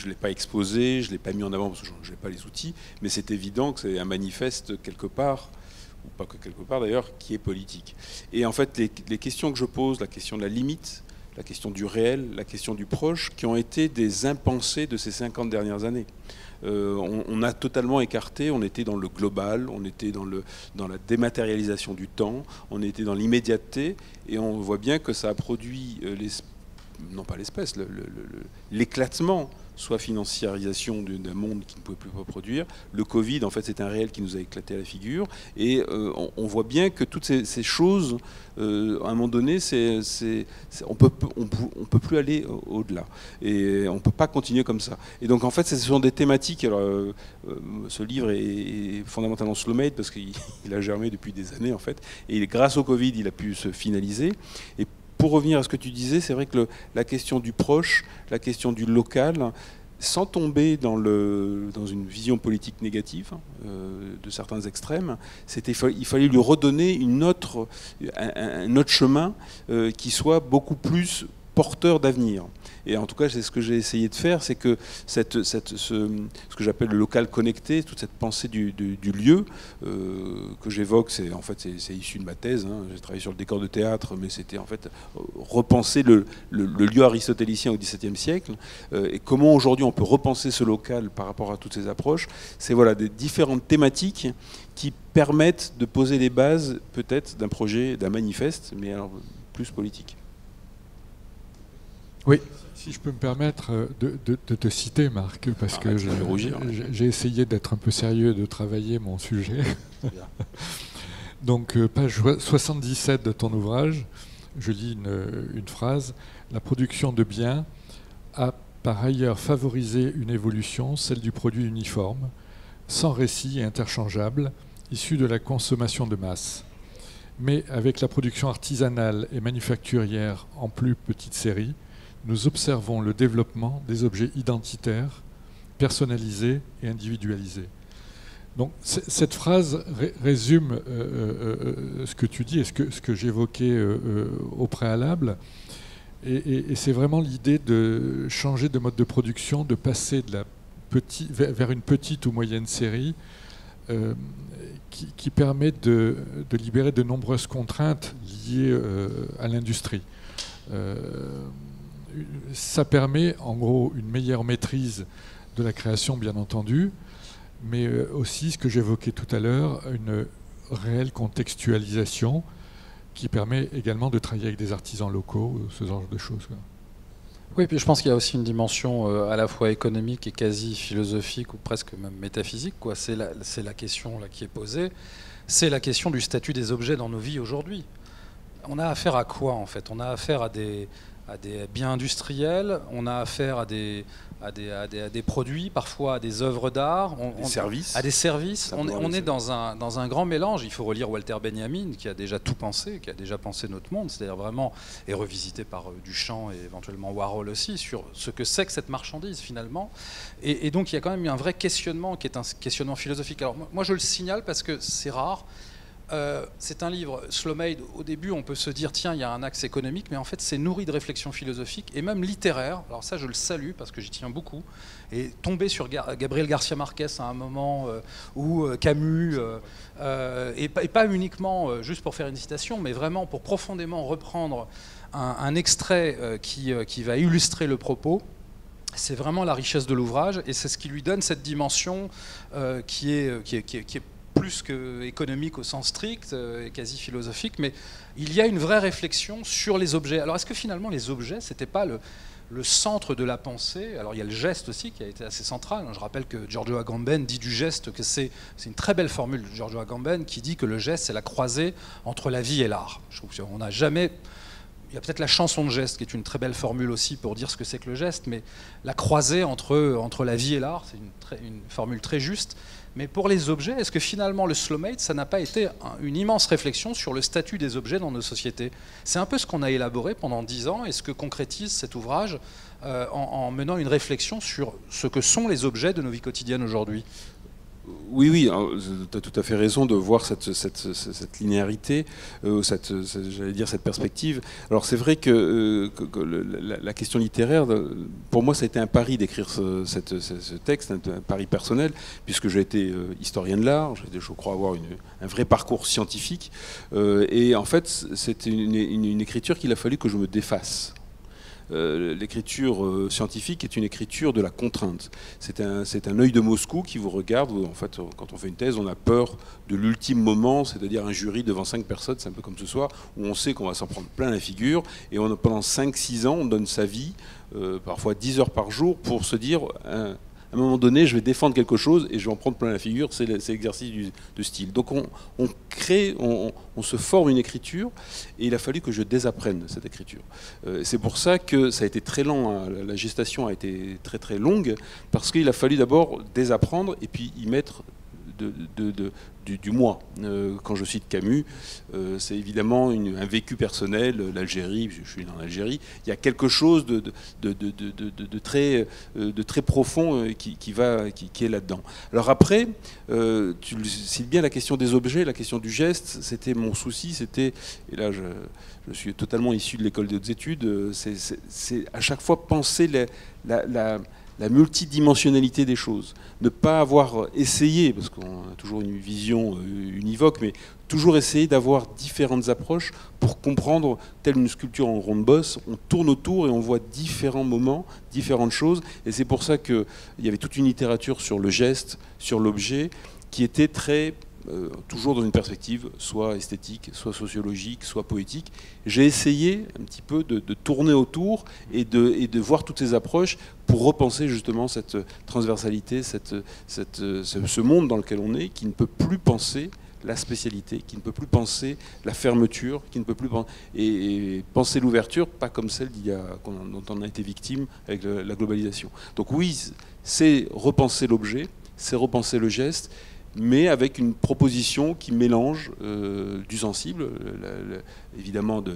ne l'ai pas exposé, je ne l'ai pas mis en avant parce que je n'ai pas les outils, mais c'est évident que c'est un manifeste quelque part, ou pas que quelque part d'ailleurs, qui est politique. Et en fait les questions que je pose, la question de la limite, la question du réel, la question du proche, qui ont été des impensés de ces 50 dernières années. On a totalement écarté, on était dans le global, on était dans la dématérialisation du temps, on était dans l'immédiateté, et on voit bien que ça a produit, non pas l'espèce, l'éclatement, soit financiarisation d'un monde qui ne pouvait plus produire. Le Covid, en fait, c'est un réel qui nous a éclaté à la figure. Et on voit bien que toutes ces choses, à un moment donné, on peut plus aller au-delà. Et on ne peut pas continuer comme ça. Et donc, en fait, ce sont des thématiques. Alors, ce livre est fondamentalement slow-made parce qu'il a germé depuis des années, en fait. Et grâce au Covid, il a pu se finaliser. Et pour revenir à ce que tu disais, c'est vrai que la question du proche, la question du local, sans tomber dans une vision politique négative de certains extrêmes, il fallait lui redonner un autre chemin qui soit beaucoup plus porteur d'avenir. Et en tout cas, c'est ce que j'ai essayé de faire, c'est que ce que j'appelle le local connecté, toute cette pensée du lieu que j'évoque, c'est issu de ma thèse. Hein. J'ai travaillé sur le décor de théâtre, mais c'était en fait repenser le lieu aristotélicien au XVIIe siècle. Et comment aujourd'hui on peut repenser ce local par rapport à toutes ces approches. C'est voilà, des différentes thématiques qui permettent de poser les bases peut-être d'un projet, d'un manifeste, mais alors plus politique. Oui. Si je peux me permettre de te citer, Marc, parce que j'ai essayé d'être un peu sérieux et de travailler mon sujet. Donc, page 77 de ton ouvrage, je lis une phrase. « La production de biens a par ailleurs favorisé une évolution, celle du produit uniforme, sans récit et interchangeable, issus de la consommation de masse. Mais avec la production artisanale et manufacturière en plus petite série, nous observons le développement des objets identitaires, personnalisés et individualisés. Donc cette phrase résume ce que tu dis et ce que j'évoquais au préalable. Et c'est vraiment l'idée de changer de mode de production, de passer de vers une petite ou moyenne série qui permet de libérer de nombreuses contraintes liées à l'industrie. Ça permet en gros une meilleure maîtrise de la création, bien entendu, mais aussi ce que j'évoquais tout à l'heure, une réelle contextualisation qui permet également de travailler avec des artisans locaux, ce genre de choses. Oui, puis je pense qu'il y a aussi une dimension à la fois économique et quasi philosophique ou presque même métaphysique. C'est la question là, qui est posée. C'est la question du statut des objets dans nos vies aujourd'hui. On a affaire à quoi en fait? On a affaire à des biens industriels, on a affaire à des produits, parfois à des œuvres d'art, services. À des services. On est dans un grand mélange. Il faut relire Walter Benjamin, qui a déjà tout pensé, qui a déjà pensé notre monde, c'est-à-dire vraiment, et revisité par Duchamp et éventuellement Warhol aussi, sur ce que c'est que cette marchandise finalement. Et donc il y a quand même eu un vrai questionnement qui est un questionnement philosophique. Alors moi je le signale parce que c'est rare. C'est un livre, Slow Made, au début on peut se dire tiens il y a un axe économique, mais en fait c'est nourri de réflexions philosophiques et même littéraires. Alors ça je le salue parce que j'y tiens beaucoup. Et tomber sur Gabriel Garcia Marquez à un moment ou Camus, et pas uniquement juste pour faire une citation, mais vraiment pour profondément reprendre un extrait qui va illustrer le propos. C'est vraiment la richesse de l'ouvrage et c'est ce qui lui donne cette dimension qui est plus qu'économique au sens strict et quasi philosophique, mais il y a une vraie réflexion sur les objets. Alors est-ce que finalement les objets, c'était pas le centre de la pensée? Alors il y a le geste aussi qui a été assez central. Je rappelle que Giorgio Agamben dit du geste que c'est une très belle formule de Giorgio Agamben qui dit que le geste c'est la croisée entre la vie et l'art. Je trouve qu'on n'a jamais... Il y a peut-être la chanson de geste qui est une très belle formule aussi pour dire ce que c'est que le geste, mais la croisée entre la vie et l'art, c'est une formule très juste. Mais pour les objets, est-ce que finalement le Slow Made, ça n'a pas été une immense réflexion sur le statut des objets dans nos sociétés? C'est un peu ce qu'on a élaboré pendant 10 ans et ce que concrétise cet ouvrage en menant une réflexion sur ce que sont les objets de nos vies quotidiennes aujourd'hui. Oui, tu as tout à fait raison de voir cette linéarité, j'allais dire cette perspective. Alors c'est vrai que la question littéraire, pour moi ça a été un pari d'écrire ce texte, un pari personnel, puisque j'ai été historien de l'art, je crois avoir un vrai parcours scientifique, et en fait c'est une écriture qu'il a fallu que je me défasse. L'écriture scientifique est une écriture de la contrainte. C'est un œil de Moscou qui vous regarde. En fait, quand on fait une thèse, on a peur de l'ultime moment, c'est-à-dire un jury devant 5 personnes, c'est un peu comme ce soir, où on sait qu'on va s'en prendre plein la figure, et pendant 5-6 ans, on donne sa vie, parfois 10 heures par jour, pour se dire... à un moment donné, je vais défendre quelque chose et je vais en prendre plein la figure, c'est l'exercice de style. Donc on se forme une écriture et il a fallu que je désapprenne cette écriture. C'est pour ça que ça a été très lent, hein. La gestation a été très très longue, parce qu'il a fallu d'abord désapprendre et puis y mettre du moi. Quand je cite Camus, c'est évidemment un vécu personnel, l'Algérie, je suis en Algérie, il y a quelque chose de très profond qui est là-dedans. Alors après, tu cites bien la question des objets, la question du geste, c'était mon souci, et là je suis totalement issu de l'école des hautes études, c'est à chaque fois penser la multidimensionnalité des choses. Ne pas avoir essayé, parce qu'on a toujours une vision univoque, mais toujours essayer d'avoir différentes approches pour comprendre, telle une sculpture en ronde bosse, on tourne autour et on voit différents moments, différentes choses. Et c'est pour ça qu'il y avait toute une littérature sur le geste, sur l'objet, qui était très... toujours dans une perspective soit esthétique, soit sociologique, soit poétique. J'ai essayé un petit peu de tourner autour et de voir toutes ces approches pour repenser justement cette transversalité, ce monde dans lequel on est, qui ne peut plus penser la spécialité, qui ne peut plus penser la fermeture, qui ne peut plus penser l'ouverture, pas comme celle dont on a été victime avec la globalisation. Donc oui, c'est repenser l'objet, c'est repenser le geste, mais avec une proposition qui mélange du sensible, évidemment de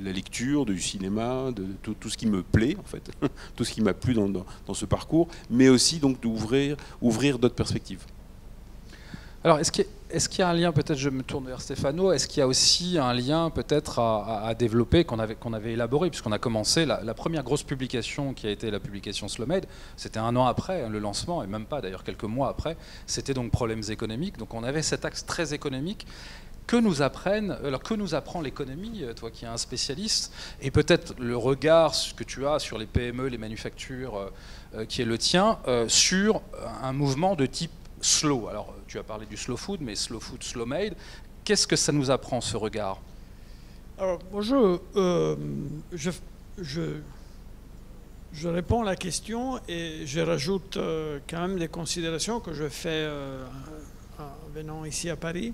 la lecture, du cinéma, de tout ce qui me plaît en fait, tout ce qui m'a plu dans ce parcours, mais aussi donc d'ouvrir d'autres perspectives. Alors, est-ce qu'il y a un lien, peut-être je me tourne vers Stéphano, est-ce qu'il y a aussi un lien peut-être à développer qu'on avait élaboré, puisqu'on a commencé, la première grosse publication qui a été la publication SlowMade, c'était 1 an après le lancement, et même pas d'ailleurs quelques mois après, c'était donc Problèmes économiques, donc on avait cet axe très économique. Que nous apprend l'économie, toi qui es un spécialiste, et peut-être le regard que tu as sur les PME, les manufactures, qui est le tien, sur un mouvement de type slow. Alors, tu as parlé du slow food, mais slow food, slow made. Qu'est-ce que ça nous apprend, ce regard? Alors, moi, je réponds à la question et je rajoute quand même des considérations que je fais en venant ici à Paris.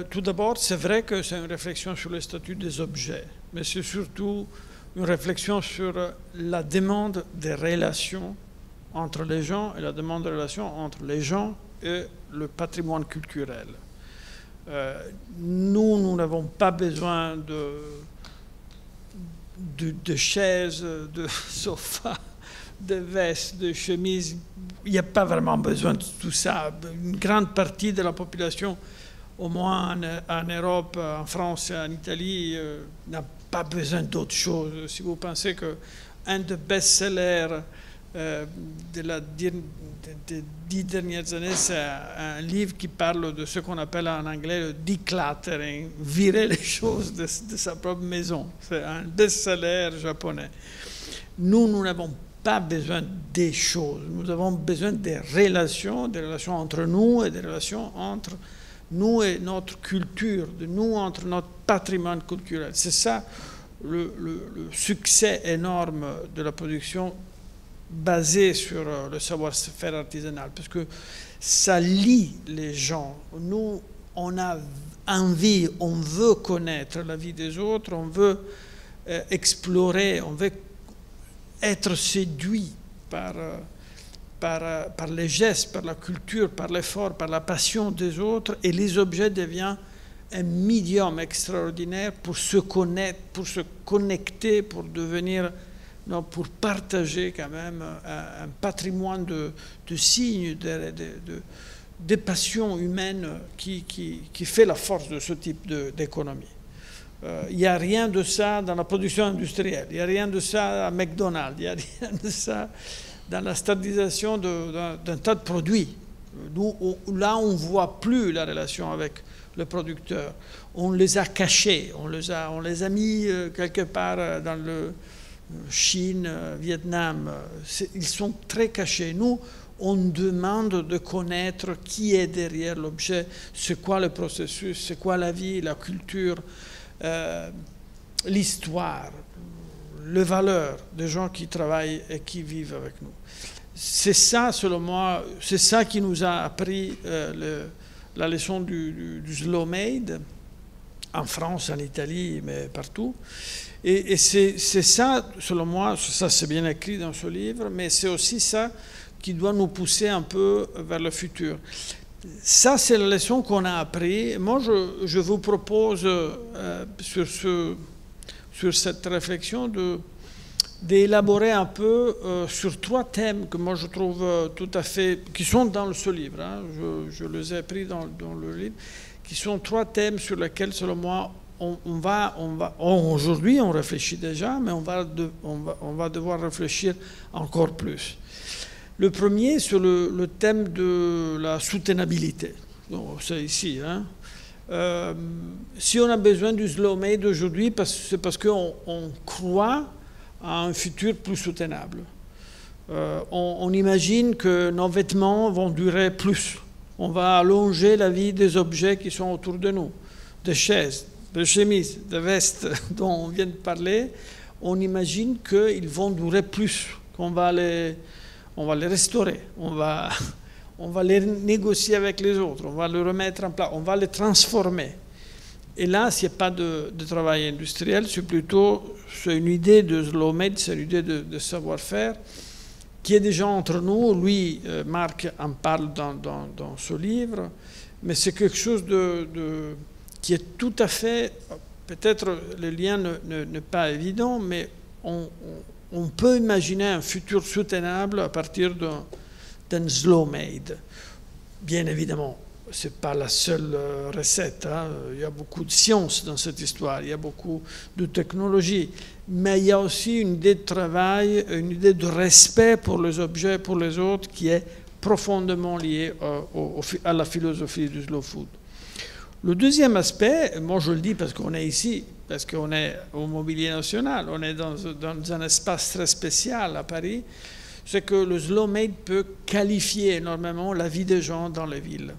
Tout d'abord, c'est vrai que c'est une réflexion sur le statut des objets, mais c'est surtout une réflexion sur la demande des relations entre les gens et la demande de relations entre les gens et le patrimoine culturel. Nous n'avons pas besoin de chaises, de sofas, de vestes, de chemises. Il n'y a pas vraiment besoin de tout ça. Une grande partie de la population, au moins en Europe, en France et en Italie, n'a pas besoin d'autre chose. Si vous pensez qu'un des best-sellers des 10 dernières années, c'est un livre qui parle de ce qu'on appelle en anglais le decluttering, virer les choses de sa propre maison. C'est un best-seller japonais. Nous n'avons pas besoin des choses, nous avons besoin des relations entre nous et des relations entre nous et notre culture, de nous entre notre patrimoine culturel. C'est ça le succès énorme de la production basée sur le savoir-faire artisanal, parce que ça lie les gens. Nous, on a envie, on veut connaître la vie des autres, on veut explorer, on veut être séduit par les gestes, par la culture, par l'effort, par la passion des autres, et les objets deviennent un médium extraordinaire pour se connaître, pour se connecter, pour devenir, non, pour partager quand même un patrimoine de signes, de passions humaines qui fait la force de ce type d'économie. Il n'y a rien de ça dans la production industrielle, il n'y a rien de ça à McDonald's, il n'y a rien de ça dans la standardisation d'un tas de produits. Là, on ne voit plus la relation avec le producteur. On les a cachés, on les a mis quelque part dans le Chine, Vietnam. Ils sont très cachés. Nous, on demande de connaître qui est derrière l'objet, c'est quoi le processus, c'est quoi la vie, la culture, l'histoire, les valeurs des gens qui travaillent et qui vivent avec nous. C'est ça, selon moi, c'est ça qui nous a appris la leçon du slow made, en France, en Italie, mais partout. Et c'est ça, selon moi, ça c'est bien écrit dans ce livre, mais c'est aussi ça qui doit nous pousser un peu vers le futur. Ça, c'est la leçon qu'on a appris. Moi, je vous propose, sur cette réflexion, d'élaborer un peu sur 3 thèmes que moi je trouve tout à fait, qui sont dans ce livre, hein, je les ai pris dans le livre, qui sont 3 thèmes sur lesquels, selon moi, aujourd'hui on réfléchit déjà, mais on va devoir réfléchir encore plus. Le premier, sur le thème de la soutenabilité. C'est ici. Hein. Si on a besoin du slow made aujourd'hui, c'est parce qu'on croit à un futur plus soutenable. On imagine que nos vêtements vont durer plus. On va allonger la vie des objets qui sont autour de nous, des chaises, des chemises, des vestes dont on vient de parler. On imagine qu'ils vont durer plus, qu'on va les restaurer, on va les négocier avec les autres, on va les remettre en place, on va les transformer. Et là, ce n'est pas de travail industriel, c'est plutôt une idée de slow made, c'est une idée de savoir-faire qui est déjà entre nous. Lui, Marc en parle dans ce livre, mais c'est quelque chose qui est tout à fait, peut-être le lien n'est pas évident, mais on peut imaginer un futur soutenable à partir d'un slow made. Bien évidemment, ce n'est pas la seule recette, hein. Il y a beaucoup de science dans cette histoire, il y a beaucoup de technologie, mais il y a aussi une idée de travail, une idée de respect pour les objets, pour les autres, qui est profondément liée à la philosophie du slow food. Le deuxième aspect, moi je le dis parce qu'on est ici, parce qu'on est au Mobilier National, on est dans un espace très spécial à Paris, c'est que le slow made peut qualifier énormément la vie des gens dans les villes.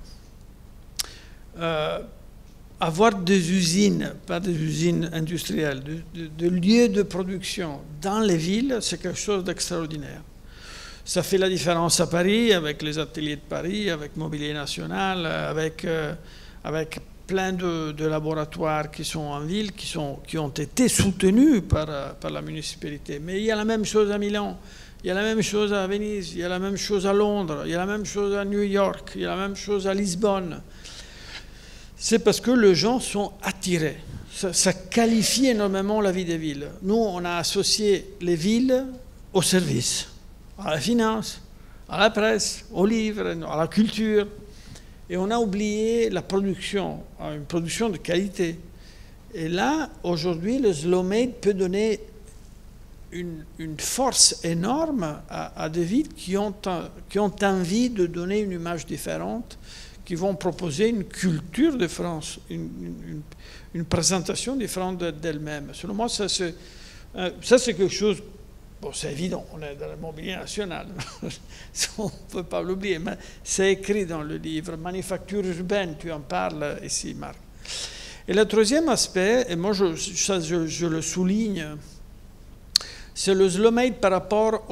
Avoir des usines, pas des usines industrielles, de lieux de production dans les villes, c'est quelque chose d'extraordinaire. Ça fait la différence à Paris, avec les ateliers de Paris, avec Mobilier National, avec plein de laboratoires qui sont en ville, qui ont été soutenus par la municipalité. Mais il y a la même chose à Milan, il y a la même chose à Venise, il y a la même chose à Londres, il y a la même chose à New York, il y a la même chose à Lisbonne. C'est parce que les gens sont attirés. Ça qualifie énormément la vie des villes. Nous, on a associé les villes au service, à la finance, à la presse, aux livres, à la culture. Et on a oublié la production, une production de qualité. Et là, aujourd'hui, le slow made peut donner une force énorme à des villes qui ont envie de donner une image différente, qui vont proposer une culture de France, une présentation différente d'elle-même. Selon moi, ça c'est quelque chose, bon, c'est évident, on est dans le Mobilier National, on ne peut pas l'oublier, mais c'est écrit dans le livre, Manufacture urbaine, tu en parles ici, Marc. Et le troisième aspect, et moi je le souligne, c'est le slow made par rapport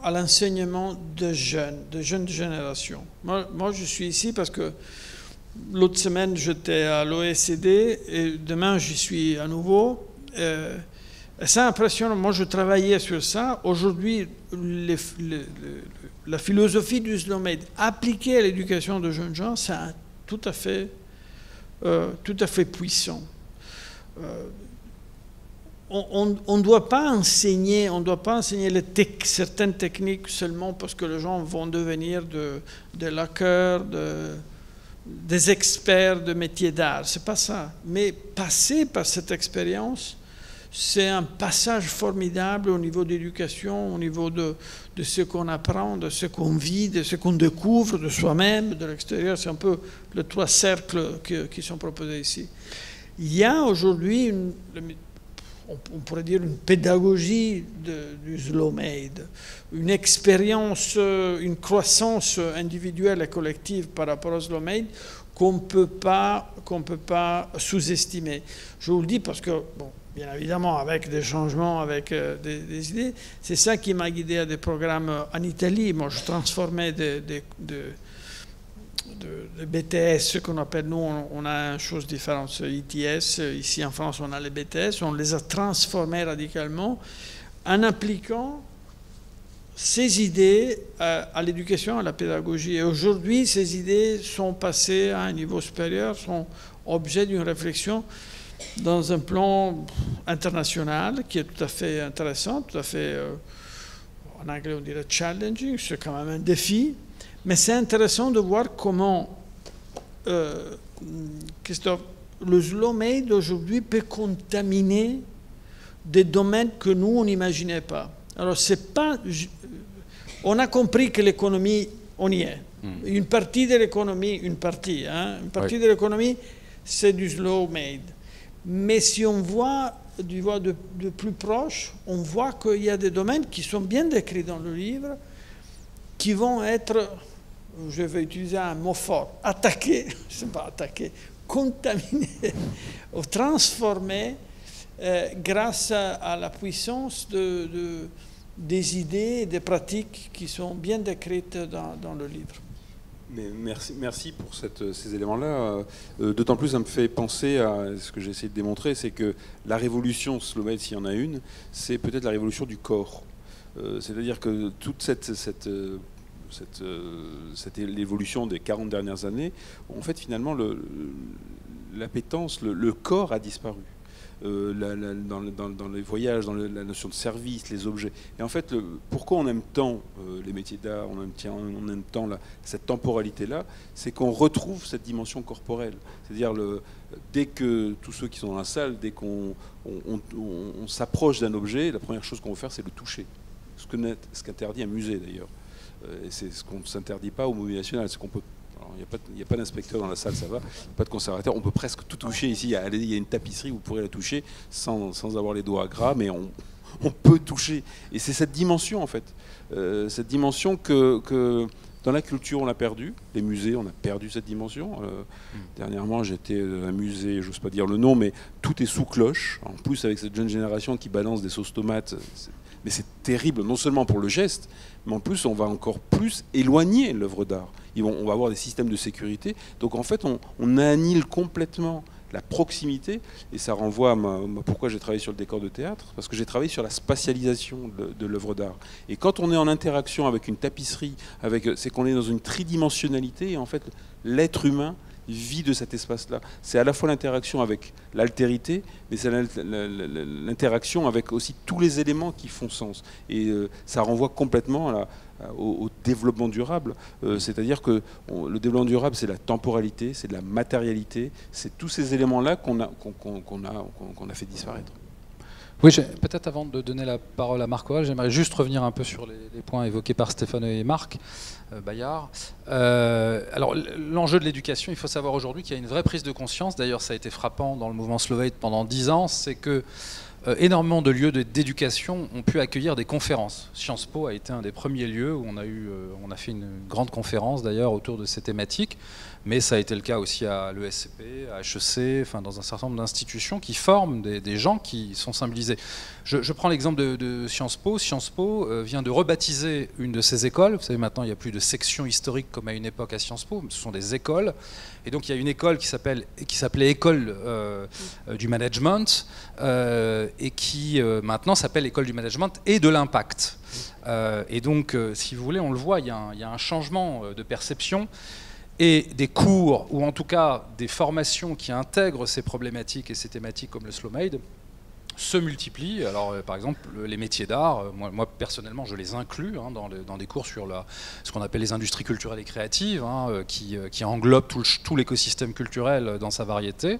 à l'enseignement de jeunes générations. Moi, je suis ici parce que l'autre semaine, j'étais à l'OECD et demain, j'y suis à nouveau. C'est impressionnant. Moi, je travaillais sur ça. Aujourd'hui, la philosophie du slow made appliquée à l'éducation de jeunes gens, c'est tout à fait puissant. On ne doit pas enseigner certaines techniques seulement parce que les gens vont devenir des laqueurs, des experts de métiers d'art. C'est pas ça. Mais passer par cette expérience, c'est un passage formidable au niveau d'éducation, au niveau de ce qu'on apprend, de ce qu'on vit, de ce qu'on découvre de soi-même, de l'extérieur. C'est un peu les trois cercles qui sont proposés ici. Il y a aujourd'hui on pourrait dire une pédagogie du slow made, une expérience, une croissance individuelle et collective par rapport au slow made qu'on peut pas sous-estimer. Je vous le dis parce que, bon, bien évidemment, avec des changements, avec des idées, c'est ça qui m'a guidé à des programmes en Italie. Moi, je transformais de BTS, ce qu'on appelle, nous, on a une chose différente, c'est ITS. Ici en France, on a les BTS. On les a transformés radicalement en appliquant ces idées à l'éducation, à la pédagogie. Et aujourd'hui, ces idées sont passées à un niveau supérieur, sont objet d'une réflexion dans un plan international qui est tout à fait intéressant, tout à fait, en anglais on dirait challenging, c'est quand même un défi. Mais c'est intéressant de voir comment, Christophe, le slow made aujourd'hui peut contaminer des domaines que nous, on n'imaginait pas. Alors, c'est pas... On a compris que l'économie, on y est. Une partie de l'économie, de l'économie, c'est du slow made. Mais si on voit de plus proche, on voit qu'il y a des domaines qui sont bien décrits dans le livre, qui vont être, je vais utiliser un mot fort, attaqués, je ne sais pas attaqués, contaminés, ou transformés grâce à la puissance des idées et des pratiques qui sont bien décrites dans le livre. Mais merci pour ces éléments-là. D'autant plus, ça me fait penser à ce que j'ai essayé de démontrer, c'est que la révolution slow made, s'il y en a une, c'est peut-être la révolution du corps. C'est-à-dire que toute l'évolution des 40 dernières années, en fait, finalement, l'appétence, le corps a disparu. Dans les voyages, dans la notion de service, les objets. Et en fait, pourquoi on aime tant les métiers d'art, on aime tant cette temporalité-là, c'est qu'on retrouve cette dimension corporelle. C'est-à-dire, dès que tous ceux qui sont dans la salle, dès qu'on s'approche d'un objet, la première chose qu'on va faire, c'est le toucher. Ce qu'interdit un musée, d'ailleurs. Et c'est ce qu'on ne s'interdit pas au Musée national. C'est qu'on peut. Il n'y a pas d'inspecteur dans la salle, ça va. Pas de conservateur. On peut presque tout toucher ici. Il y a une tapisserie, vous pourrez la toucher sans avoir les doigts gras, mais on peut toucher. Et c'est cette dimension, en fait. Cette dimension que dans la culture, on l'a perdue. Les musées, on a perdu cette dimension. Dernièrement, j'étais dans un musée, j'ose pas dire le nom, mais tout est sous cloche. En plus, avec cette jeune génération qui balance des sauces tomates, mais c'est terrible, non seulement pour le geste, mais en plus, on va encore plus éloigner l'œuvre d'art. On va avoir des systèmes de sécurité. Donc en fait, on annihile complètement la proximité. Et ça renvoie à pourquoi j'ai travaillé sur le décor de théâtre. Parce que j'ai travaillé sur la spatialisation de l'œuvre d'art. Et quand on est en interaction avec une tapisserie, c'est qu'on est dans une tridimensionnalité. Et en fait, l'être humain vit de cet espace-là. C'est à la fois l'interaction avec l'altérité, mais c'est l'interaction avec aussi tous les éléments qui font sens. Et ça renvoie complètement au développement durable. C'est-à-dire que le développement durable, c'est la temporalité, c'est de la matérialité, c'est tous ces éléments-là qu'on a fait disparaître. Oui, peut-être avant de donner la parole à Marc Aurèle, j'aimerais juste revenir un peu sur les points évoqués par Stéphane et Marc Bayard. Alors, l'enjeu de l'éducation, il faut savoir aujourd'hui qu'il y a une vraie prise de conscience, d'ailleurs ça a été frappant dans le mouvement Slovate pendant 10 ans, c'est que énormément de lieux d'éducation ont pu accueillir des conférences. Sciences Po a été un des premiers lieux où on a fait une grande conférence d'ailleurs autour de ces thématiques, mais ça a été le cas aussi à l'ESCP, à HEC, enfin dans un certain nombre d'institutions qui forment des gens qui sont sensibilisés. Je prends l'exemple de Sciences Po. Sciences Po vient de rebaptiser une de ses écoles. Vous savez, maintenant il n'y a plus de section historique comme à une époque à Sciences Po, ce sont des écoles. Et donc il y a une école qui s'appelait École du Management et qui maintenant s'appelle École du Management et de l'Impact. Et donc, si vous voulez, on le voit, il y a un changement de perception et des cours, ou en tout cas des formations qui intègrent ces problématiques et ces thématiques comme le Slow-Made, se multiplient. Alors, par exemple, les métiers d'art, moi personnellement, je les inclus dans des cours sur ce qu'on appelle les industries culturelles et créatives, qui englobent tout l'écosystème culturel dans sa variété.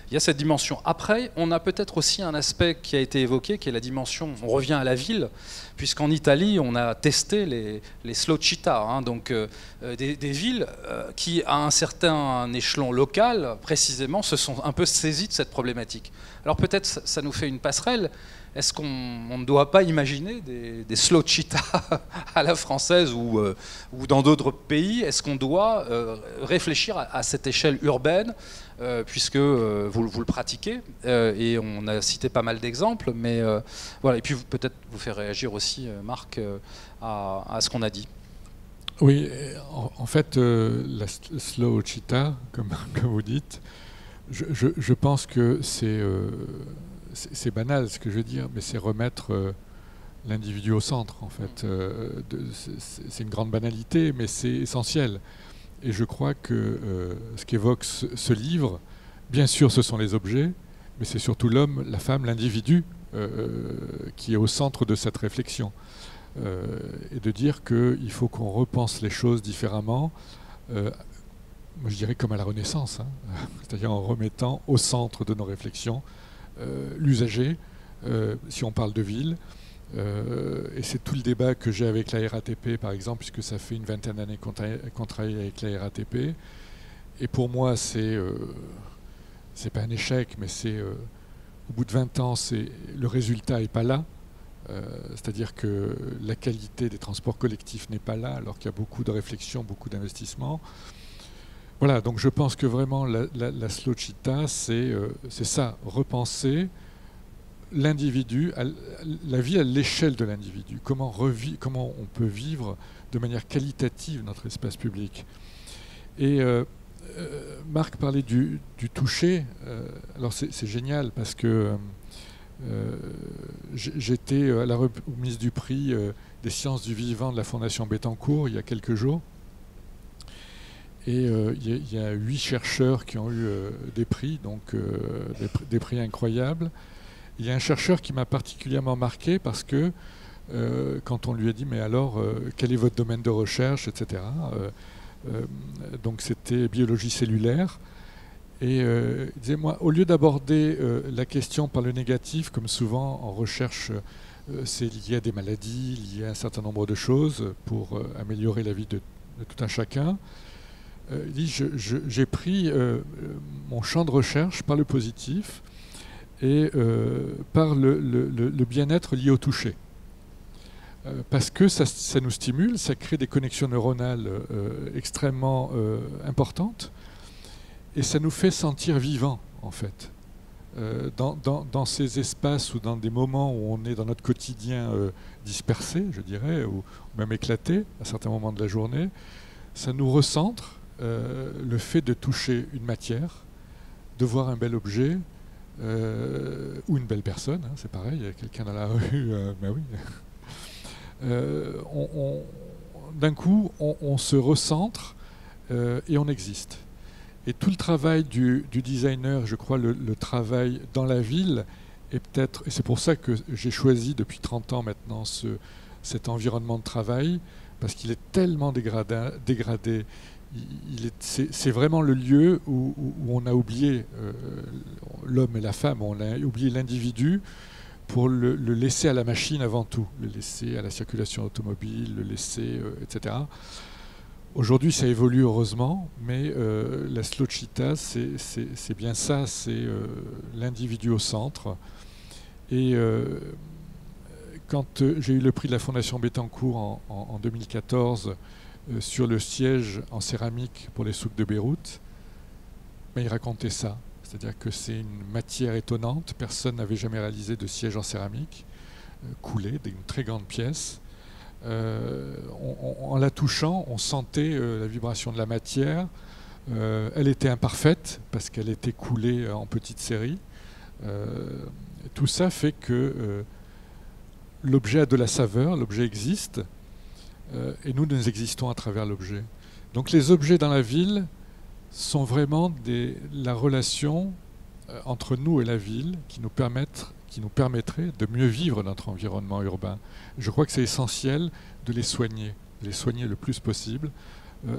Il y a cette dimension. Après, on a peut-être aussi un aspect qui a été évoqué, qui est la dimension, on revient à la ville, puisqu'en Italie, on a testé les slow città, donc des villes qui, à un certain échelon local, précisément, se sont un peu saisies de cette problématique. Alors peut-être ça nous fait une passerelle. Est-ce qu'on ne doit pas imaginer des slow città à la française ou dans d'autres pays? Est-ce qu'on doit réfléchir à cette échelle urbaine, puisque vous le pratiquez, et on a cité pas mal d'exemples, mais voilà. Et puis peut-être vous faire réagir aussi, Marc, à ce qu'on a dit. Oui, en fait, la slow città, comme vous dites, je pense que c'est banal ce que je veux dire, mais c'est remettre l'individu au centre, en fait. C'est une grande banalité, mais c'est essentiel. Et je crois que ce qu'évoque ce livre, bien sûr, ce sont les objets, mais c'est surtout l'homme, la femme, l'individu qui est au centre de cette réflexion. Et de dire qu'il faut qu'on repense les choses différemment, moi je dirais comme à la Renaissance, c'est-à-dire en remettant au centre de nos réflexions l'usager, si on parle de ville. Et c'est tout le débat que j'ai avec la RATP, par exemple, puisque ça fait une vingtaine d'années qu'on travaille avec la RATP. Et pour moi, c'est pas un échec, mais c'est au bout de 20 ans, le résultat n'est pas là. C'est-à-dire que la qualité des transports collectifs n'est pas là, alors qu'il y a beaucoup de réflexions, beaucoup d'investissements. Voilà, donc je pense que vraiment la slow città, c'est ça, repenser l'individu, la vie à l'échelle de l'individu. Comment on peut vivre de manière qualitative notre espace public. Et Marc parlait du toucher. Alors c'est génial parce que J'étais à la remise du prix des sciences du vivant de la Fondation Bettencourt il y a quelques jours. Et il y a 8 chercheurs qui ont eu des prix, donc des prix incroyables. Il y a un chercheur qui m'a particulièrement marqué parce que quand on lui a dit mais alors quel est votre domaine de recherche, etc. Donc c'était biologie cellulaire. Et il disait moi au lieu d'aborder la question par le négatif, comme souvent en recherche c'est lié à des maladies, lié à un certain nombre de choses pour améliorer la vie de tout un chacun, il dit j'ai pris mon champ de recherche par le positif et par le bien-être lié au toucher. Parce que ça nous stimule, ça crée des connexions neuronales extrêmement importantes et ça nous fait sentir vivants en fait. Dans ces espaces ou dans des moments où on est dans notre quotidien dispersé, je dirais, ou même éclaté à certains moments de la journée, ça nous recentre. Le fait de toucher une matière, de voir un bel objet ou une belle personne, hein, c'est pareil, il y a quelqu'un dans la rue, ben oui. D'un coup, on se recentre et on existe. Et tout le travail du designer, je crois, le travail dans la ville, est peut-être, et c'est pour ça que j'ai choisi depuis 30 ans maintenant cet environnement de travail, parce qu'il est tellement dégradé. C'est vraiment le lieu où on a oublié l'homme et la femme, on a oublié l'individu pour le laisser à la machine avant tout, le laisser à la circulation automobile, le laisser, etc. Aujourd'hui, ça évolue heureusement, mais la Slowchita, c'est bien ça, c'est l'individu au centre. Et quand j'ai eu le prix de la Fondation Bettencourt en 2014, sur le siège en céramique pour les souks de Beyrouth, ben, il racontait ça. C'est-à-dire que c'est une matière étonnante. Personne n'avait jamais réalisé de siège en céramique, coulé, d'une très grande pièce. En la touchant, on sentait la vibration de la matière. Elle était imparfaite parce qu'elle était coulée en petites séries. Tout ça fait que l'objet a de la saveur, l'objet existe. Et nous existons à travers l'objet. Donc les objets dans la ville sont vraiment la relation entre nous et la ville qui nous permettrait de mieux vivre notre environnement urbain. Je crois que c'est essentiel de les soigner le plus possible,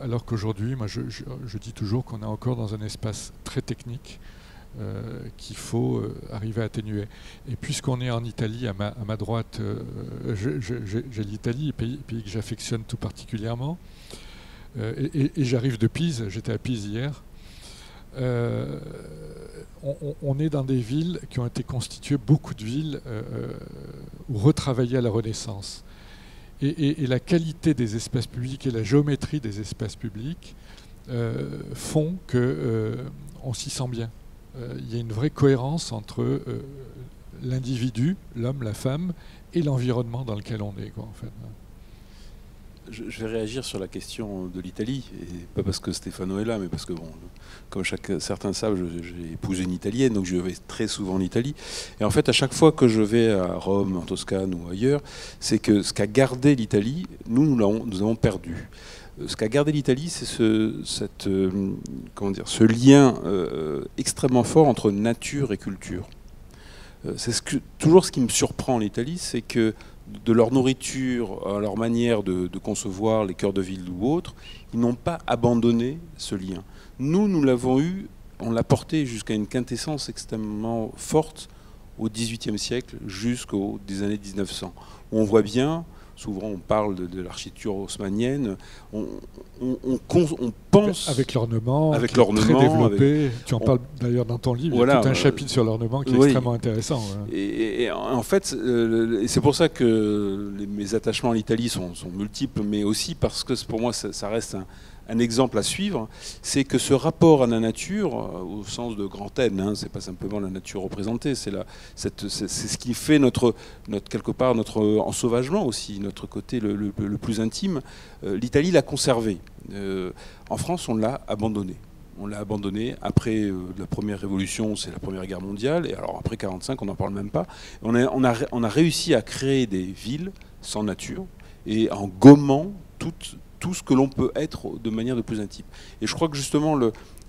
alors qu'aujourd'hui, moi je dis toujours qu'on est encore dans un espace très technique qu'il faut arriver à atténuer. Et puisqu'on est en Italie, à ma droite, j'ai l'Italie, pays que j'affectionne tout particulièrement, et j'arrive de Pise, j'étais à Pise hier. On est dans des villes qui ont été constituées, beaucoup de villes, ou retravaillées à la Renaissance. Et la qualité des espaces publics et la géométrie des espaces publics font qu'on s'y sent bien. Il y a une vraie cohérence entre l'individu, l'homme, la femme, et l'environnement dans lequel on est, quoi, en fait. Je vais réagir sur la question de l'Italie, et pas parce que Stefano est là, mais parce que, bon, comme certains savent, j'ai épousé une Italienne, donc je vais très souvent en Italie. Et en fait, à chaque fois que je vais à Rome, en Toscane ou ailleurs, c'est que ce qu'a gardé l'Italie, nous avons perdu. Ce qu'a gardé l'Italie, c'est ce lien extrêmement fort entre nature et culture. C'est toujours ce qui me surprend en Italie, c'est que de leur nourriture, à leur manière de concevoir les cœurs de ville ou autres, ils n'ont pas abandonné ce lien. Nous l'avons eu, on l'a porté jusqu'à une quintessence extrêmement forte au XVIIIe siècle, jusqu'aux années 1900. Où on voit bien, souvent on parle de l'architecture haussmannienne, on pense... Avec l'ornement, très développé. Tu en parles d'ailleurs dans ton livre, voilà, il y a tout un chapitre sur l'ornement qui est extrêmement intéressant. Voilà. Et en fait, c'est pour ça que mes attachements à l'Italie sont multiples, mais aussi parce que pour moi ça reste un exemple à suivre, c'est que ce rapport à la nature, au sens de grand N, hein, c'est pas simplement la nature représentée, c'est ce qui fait quelque part notre ensauvagement aussi, notre côté le plus intime. L'Italie l'a conservé. En France, on l'a abandonné. on l'a abandonné. Après la première révolution, c'est la Première Guerre mondiale, et alors après 45, on n'en parle même pas. On a réussi à créer des villes sans nature, et en gommant tout ce que l'on peut être de manière de plus intime. Et je crois que justement,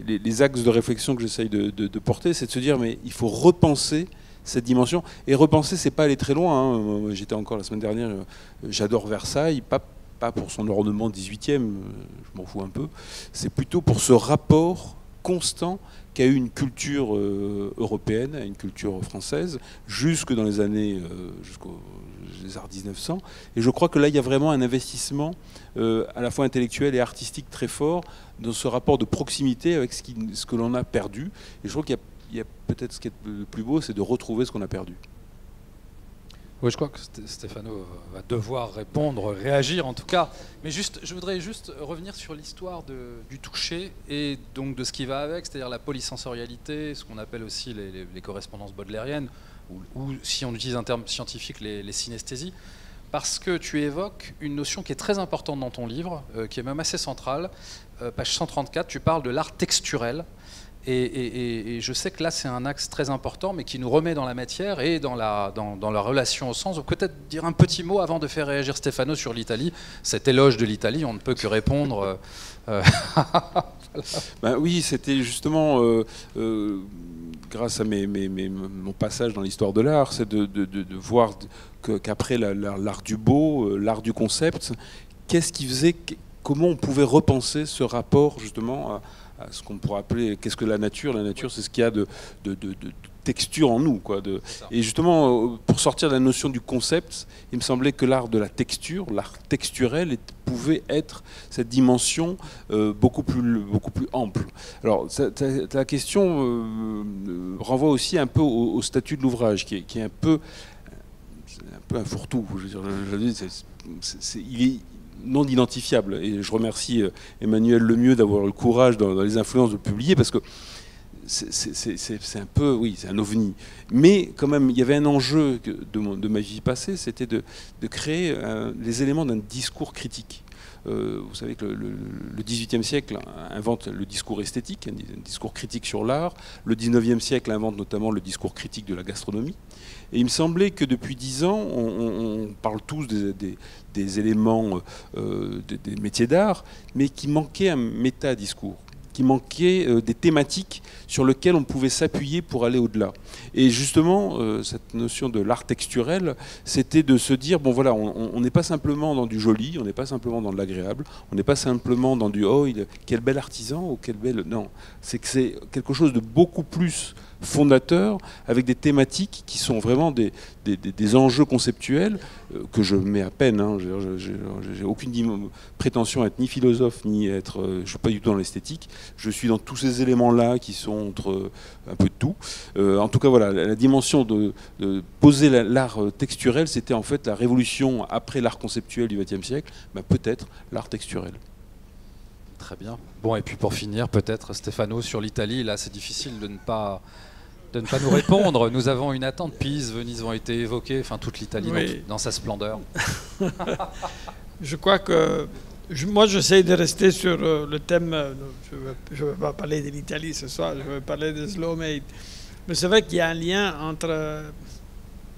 les axes de réflexion que j'essaye de porter, c'est de se dire, mais il faut repenser cette dimension. Et repenser, c'est pas aller très loin, hein. J'étais encore la semaine dernière, j'adore Versailles, pas pour son ornement 18e, je m'en fous un peu, c'est plutôt pour ce rapport constant qu'a eu une culture européenne, une culture française, jusque dans les années, jusqu'aux arts 1900. Et je crois que là, il y a vraiment un investissement à la fois intellectuel et artistique très fort dans ce rapport de proximité avec ce que l'on a perdu. Et je crois qu'il y a peut-être ce qui est le plus beau, c'est de retrouver ce qu'on a perdu. Oui, je crois que Stefano va devoir répondre, réagir en tout cas. Mais je voudrais juste revenir sur l'histoire du toucher et donc de ce qui va avec, c'est-à-dire la polysensorialité, ce qu'on appelle aussi les correspondances baudelairiennes, ou si on utilise un terme scientifique, les synesthésies. Parce que tu évoques une notion qui est très importante dans ton livre, qui est même assez centrale. Page 134, tu parles de l'art texturel. Et je sais que là, c'est un axe très important, mais qui nous remet dans la matière et dans la relation au sens. Donc peut-être dire un petit mot avant de faire réagir Stefano sur l'Italie. Cet éloge de l'Italie, on ne peut que répondre. Ben oui, c'était justement grâce à mon passage dans l'histoire de l'art, c'est de voir qu'après l'art du beau, l'art du concept, qu'est-ce qui faisait, comment on pouvait repenser ce rapport justement à ce qu'on pourrait appeler, qu'est-ce que la nature ? La nature, c'est ce qu'il y a de texture en nous, quoi. Et justement, pour sortir de la notion du concept, il me semblait que l'art de la texture, l'art texturel, pouvait être cette dimension beaucoup plus ample. Alors, ta question renvoie aussi un peu au statut de l'ouvrage, qui est un peu un fourre-tout. Il est non identifiable. Et je remercie Emmanuel Lemieux d'avoir le courage dans les influences de le publier, parce que c'est un peu, oui, c'est un ovni. Mais quand même, il y avait un enjeu de ma vie passée, c'était de créer les éléments d'un discours critique. Vous savez que le XVIIIe siècle invente le discours esthétique, un discours critique sur l'art. Le XIXe siècle invente notamment le discours critique de la gastronomie. Et il me semblait que depuis 10 ans, on parle tous des éléments des métiers d'art, mais qu'il manquait un métadiscours, qu'il manquait des thématiques sur lesquelles on pouvait s'appuyer pour aller au-delà. Et justement, cette notion de l'art texturel, c'était de se dire, bon voilà, on n'est pas simplement dans du joli, on n'est pas simplement dans de l'agréable, on n'est pas simplement dans du « oh, quel bel artisan » ou « quel bel… » Non, c'est que c'est quelque chose de beaucoup plus fondateur, avec des thématiques qui sont vraiment des enjeux conceptuels que je mets à peine. Hein. J'ai aucune prétention à être ni philosophe, ni être… je ne suis pas du tout dans l'esthétique. Je suis dans tous ces éléments-là qui sont entre un peu de tout. En tout cas, voilà, la dimension de poser l'art texturel, c'était en fait la révolution après l'art conceptuel du XXe siècle, ben peut-être l'art texturel. Très bien. Bon, et puis pour finir, peut-être, Stefano, sur l'Italie, là, c'est difficile de ne pas nous répondre. Nous avons une attente. Pise, Venise ont été évoquées, enfin toute l'Italie oui. dans sa splendeur. Je crois que moi, j'essaie de rester sur le thème. Je ne vais pas parler de l'Italie ce soir, je vais parler de Slow Made. Mais c'est vrai qu'il y a un lien entre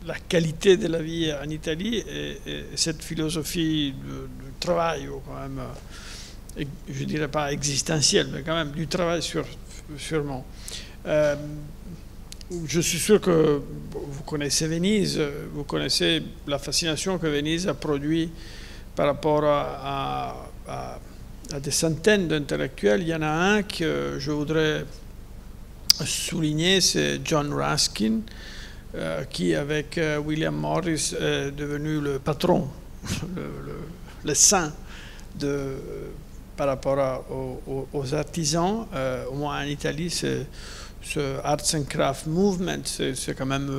la qualité de la vie en Italie et cette philosophie du travail, ou quand même, je ne dirais pas existentielle, mais quand même du travail sûrement. Je suis sûr que vous connaissez Venise, vous connaissez la fascination que Venise a produit par rapport à des centaines d'intellectuels. Il y en a un que je voudrais souligner, c'est John Ruskin, qui avec William Morris est devenu le patron, le saint par rapport aux artisans. Au moins en Italie, ce Arts and Craft Movement, c'est quand même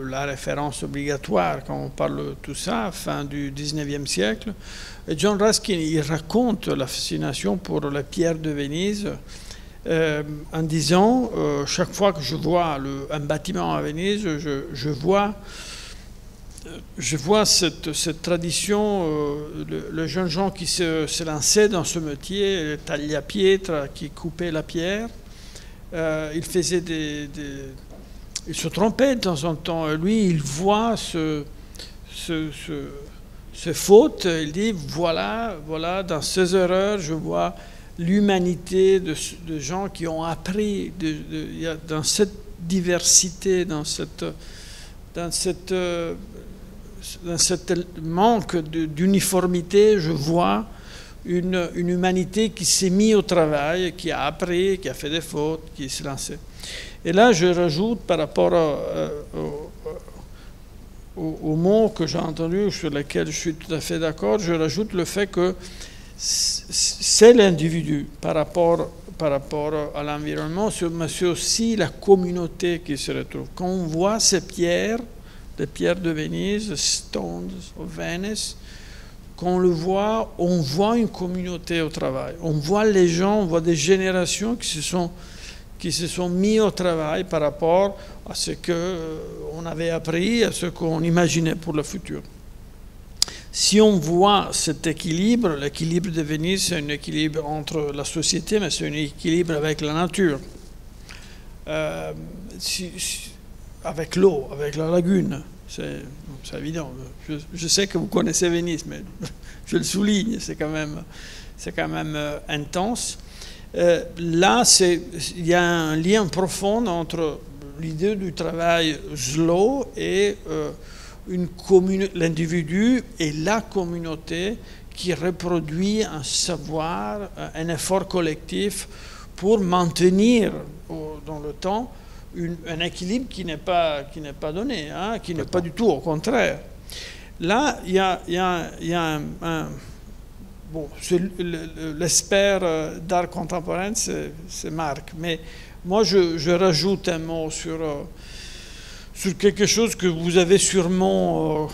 la référence obligatoire quand on parle de tout ça, fin du 19e siècle. Et John Ruskin, il raconte la fascination pour les pierres de Venise en disant, chaque fois que je vois un bâtiment à Venise, je vois cette tradition, les jeunes gens qui se lançaient dans ce métier, les tagliapietre qui coupaient la pierre. il faisait il se trompait de temps en temps. Lui, il voit ce faute, il dit, voilà, dans ces erreurs, je vois l'humanité de gens qui ont appris dans cette diversité, dans cette manque d'uniformité, je vois une humanité qui s'est mise au travail, qui a appris, qui a fait des fautes, qui s'est lancée. Et là, je rajoute par rapport aux mots que j'ai entendus, sur lesquels je suis tout à fait d'accord, je rajoute le fait que c'est l'individu par rapport à l'environnement, mais c'est aussi la communauté qui se retrouve. Quand on voit ces pierres, les pierres de Venise, Stones of Venice, quand on le voit, on voit une communauté au travail. On voit les gens, on voit des générations qui se sont mis au travail par rapport à ce qu'on avait appris, à ce qu'on imaginait pour le futur. Si on voit cet équilibre, l'équilibre de Venise, c'est un équilibre entre la société, mais c'est un équilibre avec la nature, avec l'eau, avec la lagune. C'est évident. Je sais que vous connaissez Venise, mais je le souligne, c'est quand même intense. Là, il y a un lien profond entre l'idée du travail slow et l'individu et la communauté qui reproduit un savoir, un effort collectif pour maintenir dans le temps un équilibre qui n'est pas donné, hein, qui n'est pas du tout, au contraire. Là, il y a bon, l'expert d'art contemporain, c'est Marc, mais moi je rajoute un mot sur quelque chose que vous avez sûrement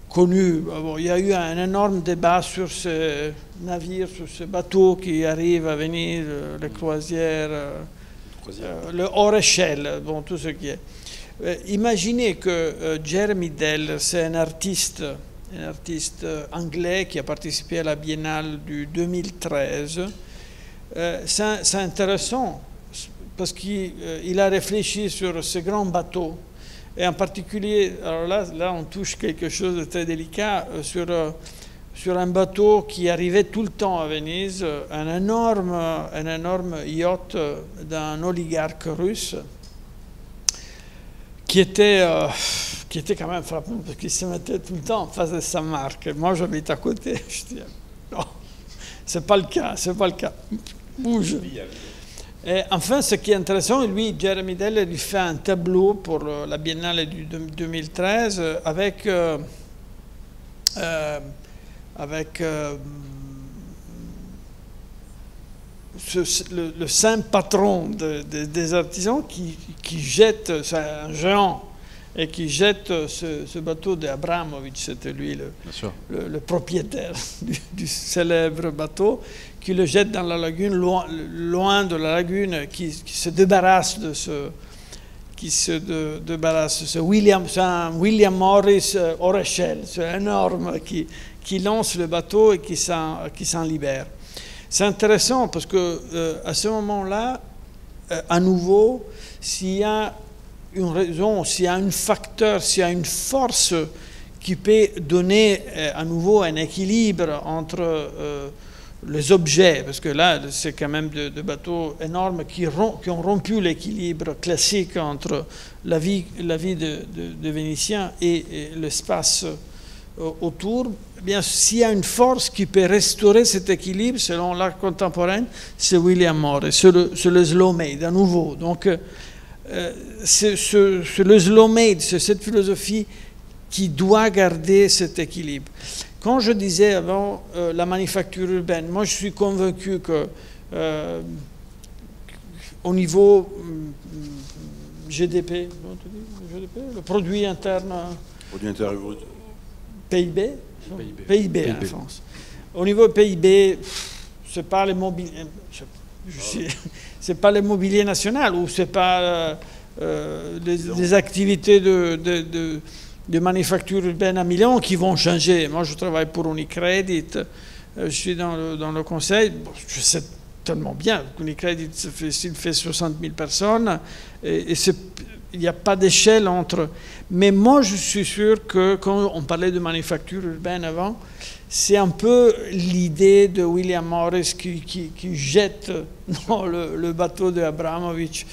connu. Bon, il y a eu un énorme débat sur ces navires, sur ces bateaux qui arrivent à Venise, les croisières, le hors-échelle, bon, tout ce qui est. Imaginez que Jeremy Dell, c'est un artiste anglais qui a participé à la Biennale du 2013. C'est intéressant parce qu'il a réfléchi sur ces grands bateaux. Et en particulier, alors là on touche quelque chose de très délicat sur un bateau qui arrivait tout le temps à Venise, un énorme yacht d'un oligarque russe qui était quand même frappant parce qu'il se mettait tout le temps en face de sa marque. Moi j'habite à côté, je dis non, c'est pas le cas, bouge. Et enfin, ce qui est intéressant, lui, Jeremy Dell, lui fait un tableau pour la Biennale du 2013 avec le saint patron des artisans qui jette, c'est un géant, et qui jette ce bateau d'Abramovich, c'était lui le propriétaire du célèbre bateau, qui le jette dans la lagune, loin de la lagune, qui se débarrasse de ce William Morris hors-échelle, c'est énorme, qui lance le bateau et qui s'en libère. C'est intéressant parce que à ce moment-là, à nouveau, s'il y a une raison, s'il y a un facteur, s'il y a une force qui peut donner à nouveau un équilibre entre les objets, parce que là, c'est quand même de bateaux énormes qui ont rompu l'équilibre classique entre la vie de Vénitiens et l'espace autour. Eh bien, s'il y a une force qui peut restaurer cet équilibre, selon l'art contemporain, c'est William Morris, c'est le slow made, à nouveau. Donc, c'est le slow made, c'est cette philosophie qui doit garder cet équilibre. Quand je disais avant la manufacture urbaine, moi je suis convaincu que au niveau GDP, le produit interne brut, PIB en France. Au niveau PIB, c'est pas l'immobilier, c'est pas l'immobilier national ou c'est pas les activités de manufacture urbaine à Milan qui vont changer. Moi, je travaille pour Unicredit, je suis dans le conseil. Je sais tellement bien. Unicred, il fait 60 000 personnes, et il n'y a pas d'échelle entre... Mais moi, je suis sûr que, quand on parlait de manufacture urbaine avant, c'est un peu l'idée de William Morris qui jette le bateau de Abramovich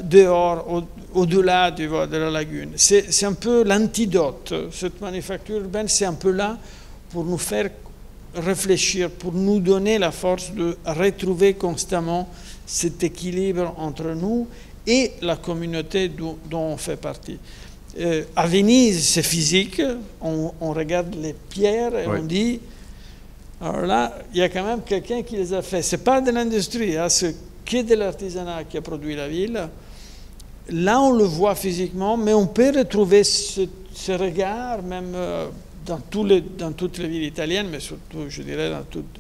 dehors, au-delà de la lagune. C'est un peu l'antidote. Cette manufacture urbaine, c'est un peu là pour nous faire réfléchir, pour nous donner la force de retrouver constamment cet équilibre entre nous et la communauté dont on fait partie. À Venise, c'est physique, on regarde les pierres et on dit, alors là, il y a quand même quelqu'un qui les a fait. Ce n'est pas de l'industrie, hein, c'est que de l'artisanat qui a produit la ville. Là, on le voit physiquement, mais on peut retrouver ce regard même dans toutes les villes italiennes, mais surtout, je dirais,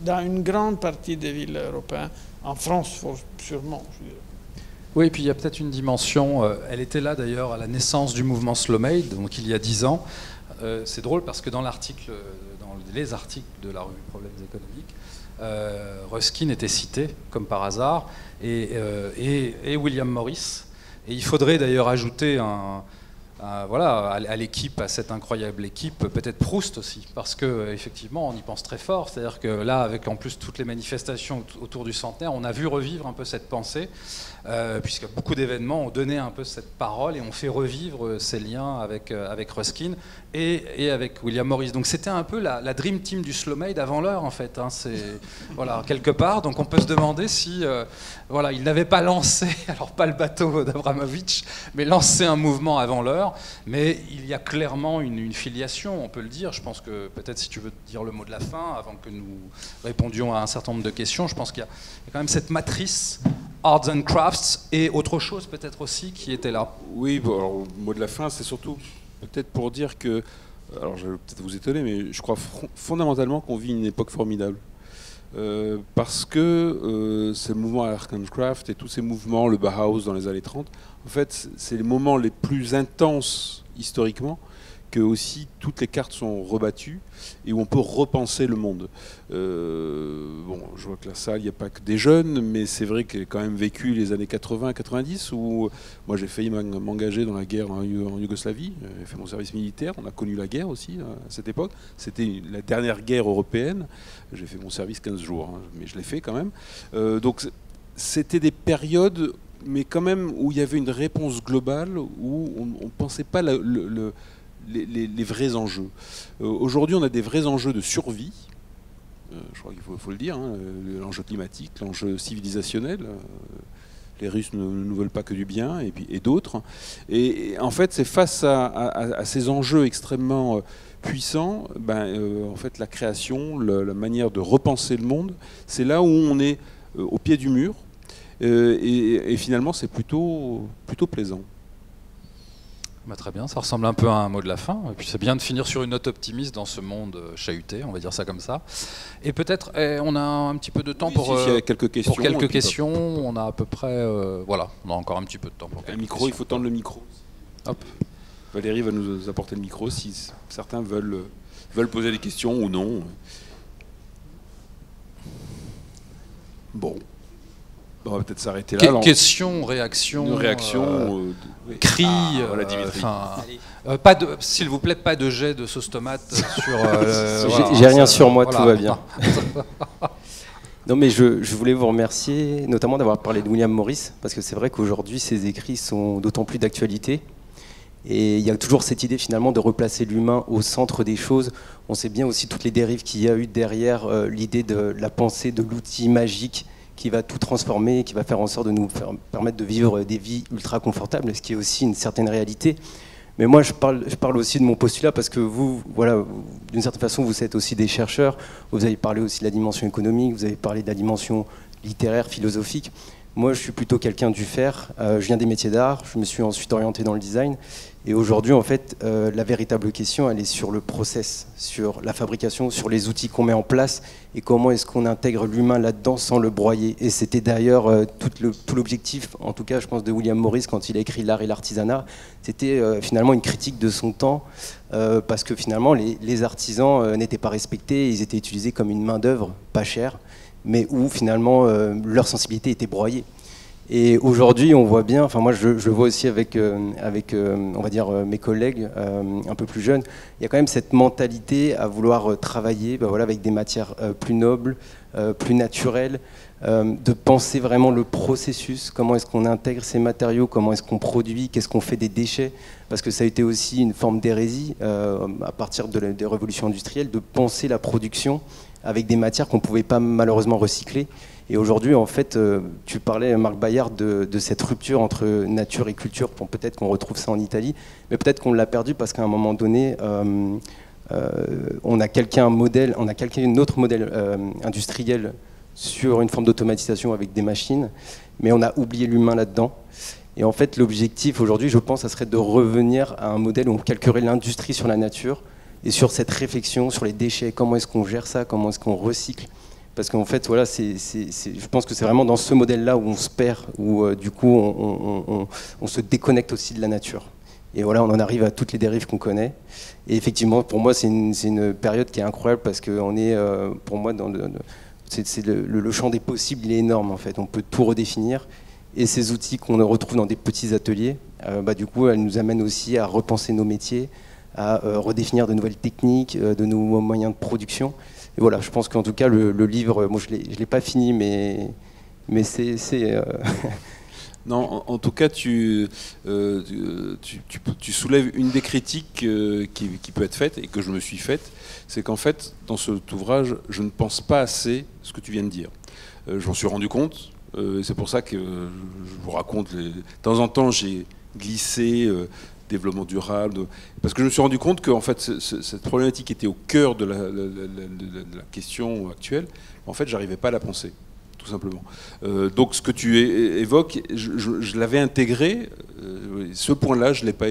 dans une grande partie des villes européennes. En France, sûrement, je dirais. Oui, et puis il y a peut-être une dimension, elle était là d'ailleurs à la naissance du mouvement Slow Made, donc il y a 10 ans. C'est drôle parce que dans les articles de la revue Problèmes économiques, Ruskin était cité, comme par hasard, et William Morris. Et il faudrait d'ailleurs ajouter à l'équipe, à cette incroyable équipe, peut-être Proust aussi, parce qu'effectivement, on y pense très fort. C'est-à-dire que là, avec en plus toutes les manifestations autour du centenaire, on a vu revivre un peu cette pensée, puisque beaucoup d'événements ont donné un peu cette parole et ont fait revivre ces liens avec Ruskin et avec William Morris. Donc c'était un peu la Dream Team du Slow Made avant l'heure, en fait. Hein. Voilà, quelque part. Donc on peut se demander si il n'avait pas lancé, alors pas le bateau d'Abramovich, mais lancé un mouvement avant l'heure. Mais il y a clairement une filiation, on peut le dire. Je pense que peut-être si tu veux dire le mot de la fin, avant que nous répondions à un certain nombre de questions, je pense qu'il y a quand même cette matrice Arts and Crafts et autre chose peut-être aussi qui était là. Oui, bon, alors, le mot de la fin, c'est surtout peut-être pour dire que, alors je vais peut-être vous étonner, mais je crois fondamentalement qu'on vit une époque formidable. Parce que c'est le mouvement Art and Craft et tous ces mouvements, le Bauhaus dans les années 30, en fait, c'est les moments les plus intenses historiquement, que aussi toutes les cartes sont rebattues et où on peut repenser le monde. Bon, je vois que la salle, il n'y a pas que des jeunes, mais c'est vrai qu'il a quand même vécu les années 80-90 où moi j'ai failli m'engager dans la guerre en Yougoslavie, j'ai fait mon service militaire, on a connu la guerre aussi à cette époque, c'était la dernière guerre européenne, j'ai fait mon service 15 jours, hein, mais je l'ai fait quand même. Donc c'était des périodes, mais quand même où il y avait une réponse globale, où on ne pensait pas les vrais enjeux. Aujourd'hui, on a des vrais enjeux de survie, je crois qu'il faut le dire, hein, l'enjeu climatique, l'enjeu civilisationnel. Les Russes ne nous veulent pas que du bien, et d'autres. Et en fait, c'est face à ces enjeux extrêmement puissants, en fait, la création, la manière de repenser le monde, c'est là où on est au pied du mur. Et finalement, c'est plutôt plaisant. Bah, très bien, ça ressemble un peu à un mot de la fin. Et puis c'est bien de finir sur une note optimiste dans ce monde chahuté, on va dire ça comme ça. Et peut-être, on a un petit peu de temps pour quelques questions. On a à peu près, on a encore un petit peu de temps pour quelques questions. Il faut tendre le micro. Hop. Valérie va nous apporter le micro si certains veulent poser des questions ou non. Bon. On va peut-être s'arrêter là. Questions, réactions, cris. Voilà, Dimitri. S'il vous plaît, pas de jet de sauce tomate sur. J'ai rien sur moi, tout va bien. Non, mais je voulais vous remercier, notamment d'avoir parlé de William Morris, parce que c'est vrai qu'aujourd'hui, ses écrits sont d'autant plus d'actualité. Et il y a toujours cette idée finalement de replacer l'humain au centre des choses. On sait bien aussi toutes les dérives qu'il y a eu derrière l'idée de la pensée de l'outil magique qui va tout transformer, qui va faire en sorte de nous permettre de vivre des vies ultra confortables, ce qui est aussi une certaine réalité. Mais moi, je parle aussi de mon postulat parce que vous, voilà, d'une certaine façon, vous êtes aussi des chercheurs. Vous avez parlé aussi de la dimension économique, vous avez parlé de la dimension littéraire, philosophique. Moi, je suis plutôt quelqu'un du faire. Je viens des métiers d'art, je me suis ensuite orienté dans le design. Et aujourd'hui, en fait, la véritable question, elle est sur le process, sur la fabrication, sur les outils qu'on met en place et comment est-ce qu'on intègre l'humain là-dedans sans le broyer. Et c'était d'ailleurs tout l'objectif, en tout cas, je pense, de William Morris quand il a écrit L'art et l'artisanat. C'était finalement une critique de son temps parce que finalement, les artisans n'étaient pas respectés, ils étaient utilisés comme une main-d'œuvre pas chère. mais où finalement leur sensibilité était broyée. Et aujourd'hui, on voit bien, enfin moi je vois aussi avec on va dire mes collègues un peu plus jeunes, il y a quand même cette mentalité à vouloir travailler voilà, avec des matières plus nobles, plus naturelles, de penser vraiment le processus, comment est-ce qu'on intègre ces matériaux, comment est-ce qu'on produit, qu'est-ce qu'on fait des déchets, parce que ça a été aussi une forme d'hérésie à partir des révolutions industrielles, de penser la production avec des matières qu'on ne pouvait pas malheureusement recycler. Et aujourd'hui, en fait, tu parlais, Marc Bayard, de cette rupture entre nature et culture. Bon, peut-être qu'on retrouve ça en Italie, mais peut-être qu'on l'a perdu parce qu'à un moment donné, on a calqué un autre modèle industriel sur une forme d'automatisation avec des machines, mais on a oublié l'humain là-dedans. Et en fait, l'objectif aujourd'hui, je pense, ça serait de revenir à un modèle où on calquerait l'industrie sur la nature et sur cette réflexion sur les déchets, comment est-ce qu'on gère ça, comment est-ce qu'on recycle. Parce qu'en fait, voilà, je pense que c'est vraiment dans ce modèle-là où on se perd, où du coup on se déconnecte aussi de la nature. Et voilà, on en arrive à toutes les dérives qu'on connaît. Et effectivement, pour moi, c'est une période qui est incroyable parce qu'on est, pour moi, dans le champ des possibles, il est énorme en fait. On peut tout redéfinir. Et ces outils qu'on retrouve dans des petits ateliers, du coup, elles nous amènent aussi à repenser nos métiers, à redéfinir de nouvelles techniques, de nouveaux moyens de production. Et voilà, je pense qu'en tout cas, le livre, moi je l'ai pas fini, mais c'est Non, en tout cas, tu soulèves une des critiques qui peut être faite et que je me suis faite, c'est qu'en fait, dans cet ouvrage, je ne pense pas assez ce que tu viens de dire. J'en suis rendu compte, c'est pour ça que je vous raconte, de temps en temps, j'ai glissé développement durable, parce que je me suis rendu compte que en fait, cette problématique était au cœur de la question actuelle. En fait, j'arrivais pas à la penser, tout simplement. Donc, ce que tu évoques, je l'avais intégré. Ce point-là, je l'ai pas,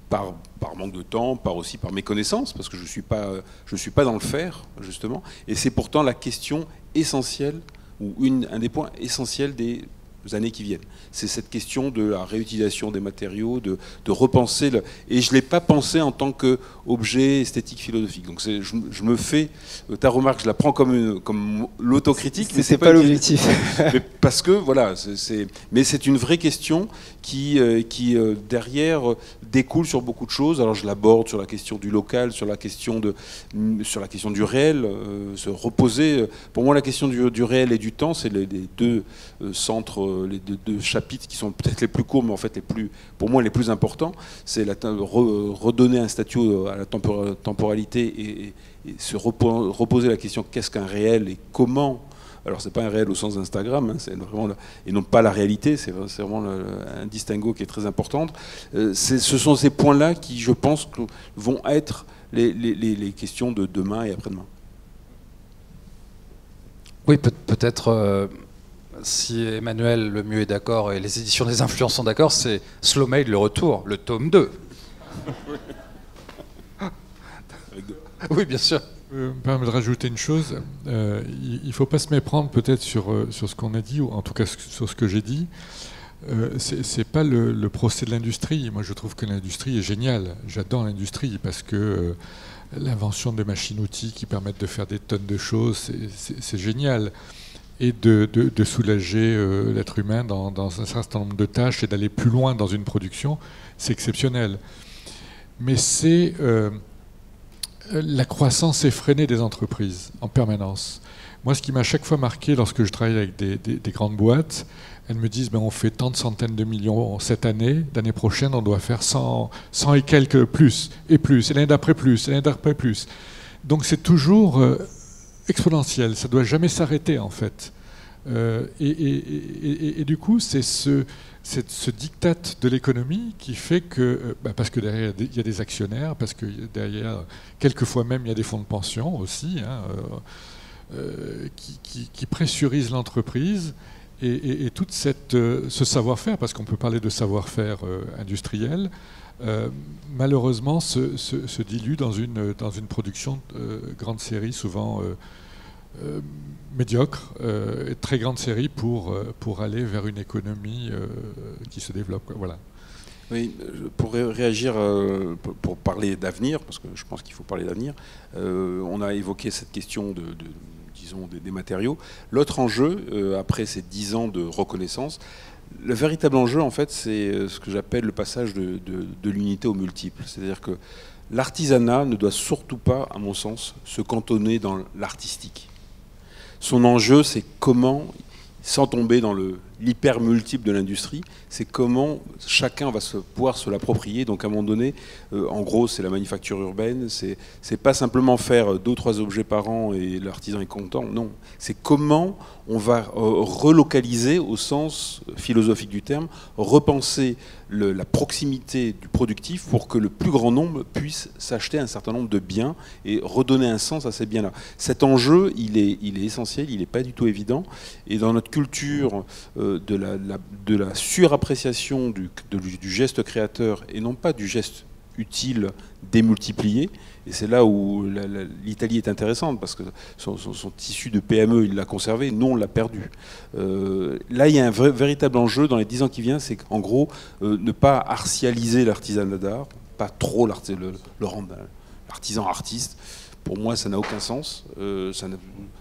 par manque de temps, aussi par méconnaissance, parce que je suis pas dans le faire justement. Et c'est pourtant la question essentielle ou un des points essentiels des années qui viennent. C'est cette question de la réutilisation des matériaux, de repenser. Et je ne l'ai pas pensé en tant qu'objet esthétique philosophique. Donc je me fais... Ta remarque, je la prends comme l'autocritique. Mais c'est pas l'objectif. Parce que, voilà, mais c'est une vraie question qui derrière, découle sur beaucoup de choses. Alors je l'aborde sur la question du local, sur la question du réel, se reposer. Pour moi, la question du réel et du temps, c'est les deux centres, les deux chapitres qui sont peut-être les plus courts, mais en fait pour moi les plus importants. C'est redonner un statut à la temporalité et se reposer la question qu'est-ce qu'un réel et comment. Alors c'est pas un réel au sens d'Instagram, hein, c'est vraiment et non pas la réalité, c'est vraiment un distinguo qui est très important. Ce sont ces points-là qui, je pense, vont être les questions de demain et après-demain. Oui, peut-être. Si Emmanuel Lemieux est d'accord et les éditions des Influences sont d'accord, c'est Slow Made le retour, le tome 2. Oui, bien sûr. Me permet de rajouter une chose. Il ne faut pas se méprendre peut-être sur ce qu'on a dit, ou en tout cas sur ce que j'ai dit. C'est pas le procès de l'industrie. Moi, je trouve que l'industrie est géniale. J'adore l'industrie parce que l'invention de machines-outils qui permettent de faire des tonnes de choses, c'est génial. Et de soulager l'être humain dans un certain nombre de tâches et d'aller plus loin dans une production, c'est exceptionnel. Mais c'est la croissance effrénée des entreprises en permanence. Moi, ce qui m'a à chaque fois marqué lorsque je travaille avec des grandes boîtes, elles me disent on fait tant de centaines de millions cette année, l'année prochaine on doit faire 100 et quelques plus, et l'année d'après plus, et l'année d'après plus. Donc c'est toujours exponentiel, ça ne doit jamais s'arrêter en fait. Et du coup, c'est ce diktat de l'économie qui fait que, parce que derrière il y a des actionnaires, parce que derrière, quelquefois même, il y a des fonds de pension aussi, qui pressurisent l'entreprise et tout ce savoir-faire, parce qu'on peut parler de savoir-faire industriel, malheureusement se dilue dans une production grande série, souvent médiocre, très grande série pour aller vers une économie qui se développe. Voilà. Oui, pour réagir, pour parler d'avenir, parce que je pense qu'il faut parler d'avenir, on a évoqué cette question disons, des matériaux. L'autre enjeu, après ces 10 ans de reconnaissance, le véritable enjeu, en fait, c'est ce que j'appelle le passage de l'unité au multiple. C'est-à-dire que l'artisanat ne doit surtout pas, à mon sens, se cantonner dans l'artistique. Son enjeu, c'est comment, sans tomber dans l'hyper multiple de l'industrie, c'est comment chacun va pouvoir se l'approprier. Donc à un moment donné, en gros, c'est la manufacture urbaine, c'est pas simplement faire 2 ou 3 objets par an et l'artisan est content, non. C'est comment on va relocaliser au sens philosophique du terme, repenser la proximité du productif pour que le plus grand nombre puisse s'acheter un certain nombre de biens et redonner un sens à ces biens-là. Cet enjeu, il est essentiel, il n'est pas du tout évident. Et dans notre culture de la surappréciation du geste créateur et non pas du geste utile démultiplié, et c'est là où l'Italie est intéressante, parce que son tissu de PME, il l'a conservé, nous on l'a perdu. Là, il y a un véritable enjeu dans les 10 ans qui viennent, c'est qu'en gros, ne pas artialiser l'artisanat d'art, pas trop le rendre l'artisan artiste. Pour moi, ça n'a aucun sens.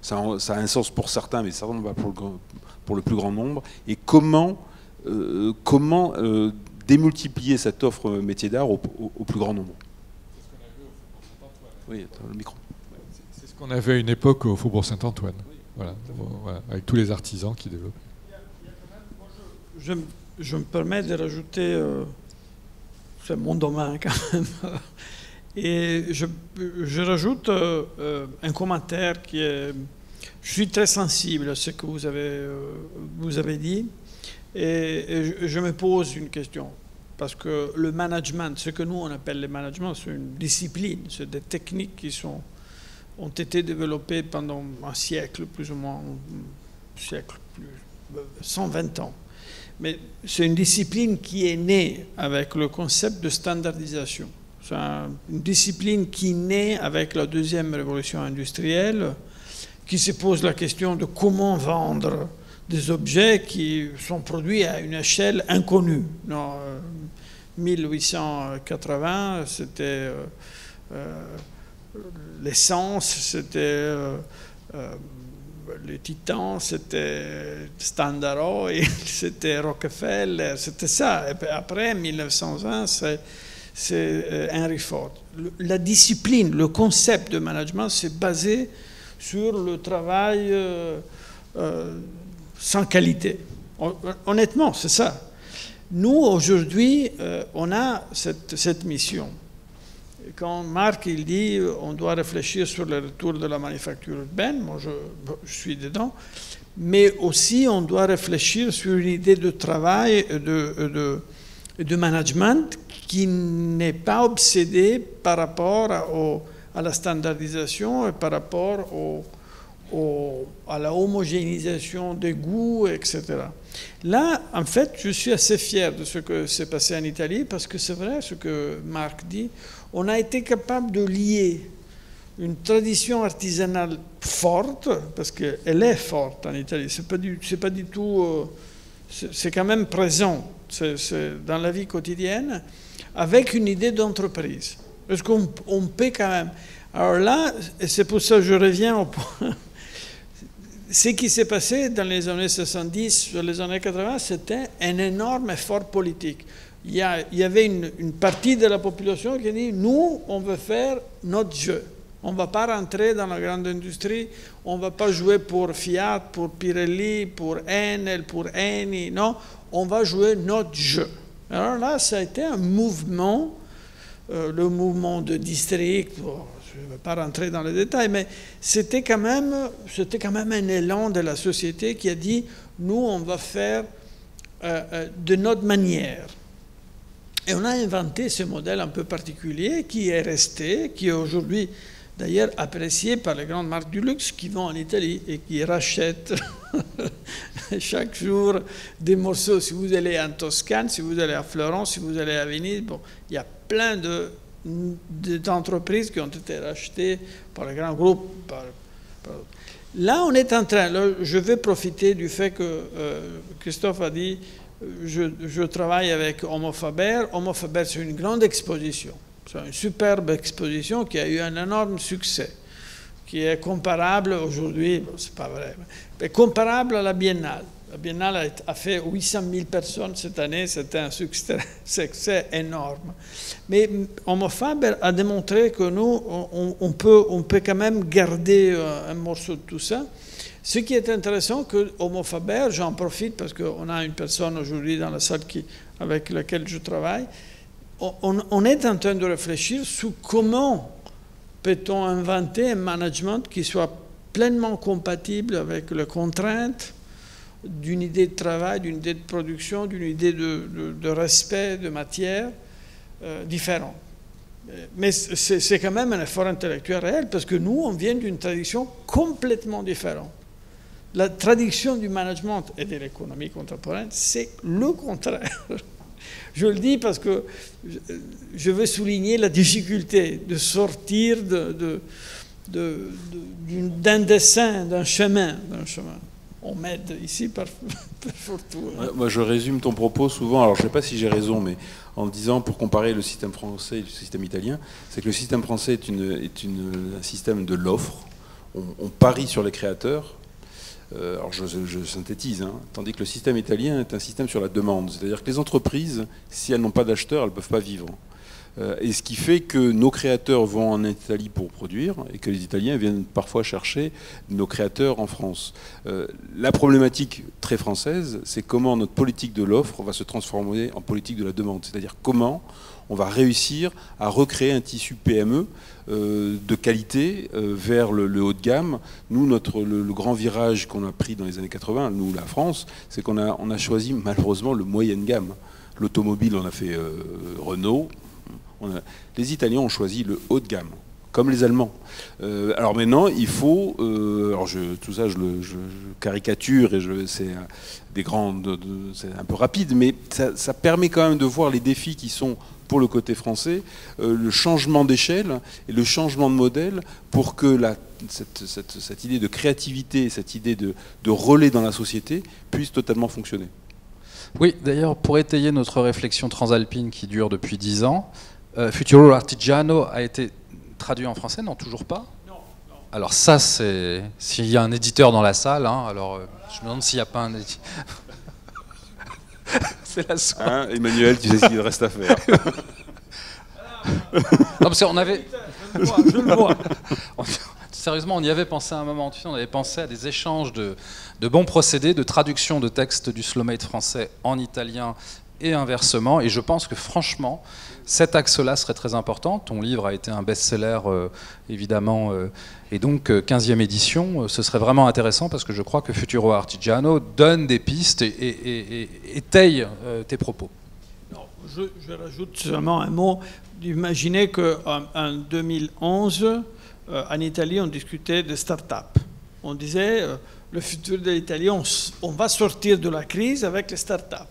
Ça a un sens pour certains, mais certainement pas pour le plus grand nombre. Et comment démultiplier cette offre métier d'art au plus grand nombre. Oui, le micro. C'est ce qu'on avait à une époque au Faubourg Saint-Antoine, voilà, avec tous les artisans qui développaient. Je me permets de rajouter, c'est mon domaine quand même, et je rajoute un commentaire qui est... Je suis très sensible à ce que vous avez dit, et je me pose une question. Parce que le management, ce que nous on appelle le management, c'est une discipline, c'est des techniques qui ont été développées pendant un siècle, plus ou moins, 120 ans. Mais c'est une discipline qui est née avec le concept de standardisation. C'est une discipline qui naît avec la deuxième révolution industrielle, qui se pose la question de comment vendre des objets qui sont produits à une échelle inconnue. Non, 1880, c'était l'essence, c'était les titans, c'était Standard Oil, c'était Rockefeller, c'était ça. Et après, 1920, c'est Henry Ford. La discipline, le concept de management, c'est basé sur le travail sans qualité. Honnêtement, c'est ça. Nous, aujourd'hui, on a cette mission. Quand Marc il dit on doit réfléchir sur le retour de la manufacture urbaine, moi je suis dedans, mais aussi on doit réfléchir sur une idée de travail et de management qui n'est pas obsédée par rapport à la standardisation et par rapport à la homogénéisation des goûts, etc. Là, en fait, je suis assez fier de ce que s'est passé en Italie, parce que c'est vrai ce que Marc dit, on a été capable de lier une tradition artisanale forte, parce qu'elle est forte en Italie, c'est pas du tout, c'est quand même présent, c'est dans la vie quotidienne, avec une idée d'entreprise. Parce qu'on peut quand même... Alors là, et c'est pour ça que je reviens au point... Ce qui s'est passé dans les années 70, dans les années 80, c'était un énorme effort politique. Il y avait une partie de la population qui dit « Nous, on veut faire notre jeu. On ne va pas rentrer dans la grande industrie, on ne va pas jouer pour Fiat, pour Pirelli, pour Enel, pour Eni. Non, on va jouer notre jeu. » Alors là, ça a été un mouvement, le mouvement de district... Je ne vais pas rentrer dans les détails, mais c'était quand même un élan de la société qui a dit « Nous, on va faire de notre manière ». Et on a inventé ce modèle un peu particulier qui est resté, qui est aujourd'hui d'ailleurs apprécié par les grandes marques du luxe qui vont en Italie et qui rachètent chaque jour des morceaux. Si vous allez en Toscane, si vous allez à Florence, si vous allez à Venise, bon, il y a plein d'entreprises qui ont été rachetées par les grands groupes. Là, on est en train, là, je vais profiter du fait que Christophe a dit je travaille avec Homo Faber. Homo Faber, c'est une grande exposition. C'est une superbe exposition qui a eu un énorme succès, qui est comparable aujourd'hui, bon, c'est pas vrai, mais comparable à la Biennale. La Biennale a fait 800 000 personnes cette année, c'était un succès énorme. Mais Homo Faber a démontré que nous, on peut quand même garder un morceau de tout ça. Ce qui est intéressant, que Homo Faber, j'en profite parce qu'on a une personne aujourd'hui dans la salle avec laquelle je travaille, on est en train de réfléchir sur comment peut-on inventer un management qui soit pleinement compatible avec les contraintes d'une idée de travail, d'une idée de production, d'une idée de respect de matière différente. Mais c'est quand même un effort intellectuel réel parce que nous, on vient d'une tradition complètement différente. La tradition du management et de l'économie contemporaine, c'est le contraire. Je le dis parce que je veux souligner la difficulté de sortir d'un dessin, d'un chemin. On m'aide ici par fortune. Moi, je résume ton propos souvent, alors je ne sais pas si j'ai raison, mais en disant, pour comparer le système français et le système italien, c'est que le système français est un système de l'offre. On parie sur les créateurs. Alors je synthétise, hein, tandis que le système italien est un système sur la demande. C'est-à-dire que les entreprises, si elles n'ont pas d'acheteurs, elles ne peuvent pas vivre. Et ce qui fait que nos créateurs vont en Italie pour produire et que les Italiens viennent parfois chercher nos créateurs en France. La problématique très française, c'est comment notre politique de l'offre va se transformer en politique de la demande. C'est-à-dire comment on va réussir à recréer un tissu PME de qualité vers le haut de gamme. Nous, le grand virage qu'on a pris dans les années 80, nous, la France, c'est qu'on a choisi malheureusement le moyenne gamme. L'automobile, on a fait Renault. Les Italiens ont choisi le haut de gamme, comme les Allemands. Alors maintenant, il faut... tout ça, je caricature et c'est c'est un peu rapide, mais ça permet quand même de voir les défis qui sont, pour le côté français, le changement d'échelle et le changement de modèle pour que cette idée de créativité, cette idée de relais dans la société puisse totalement fonctionner. Oui, d'ailleurs, pour étayer notre réflexion transalpine qui dure depuis 10 ans, Futuro Artigiano a été traduit en français, non, toujours pas? Non. Alors ça, c'est... S'il y a un éditeur dans la salle, hein, alors je me demande s'il n'y a pas un éditeur. C'est la soirée. Hein, Emmanuel, tu sais ce qu'il reste à faire. Non, parce qu'on avait... Je le vois. Sérieusement, on y avait pensé à un moment. Tu sais, on avait pensé à des échanges de bons procédés, de traduction de textes du slow-made français en italien et inversement. Et je pense que franchement, cet axe-là serait très important. Ton livre a été un best-seller, évidemment, et donc 15e édition. Ce serait vraiment intéressant parce que je crois que Futuro Artigiano donne des pistes et étaye tes propos. Non, je rajoute seulement un mot. Imaginez qu'en 2011, en Italie, on discutait de start-up. On disait... le futur de l'Italie, on va sortir de la crise avec les start-up.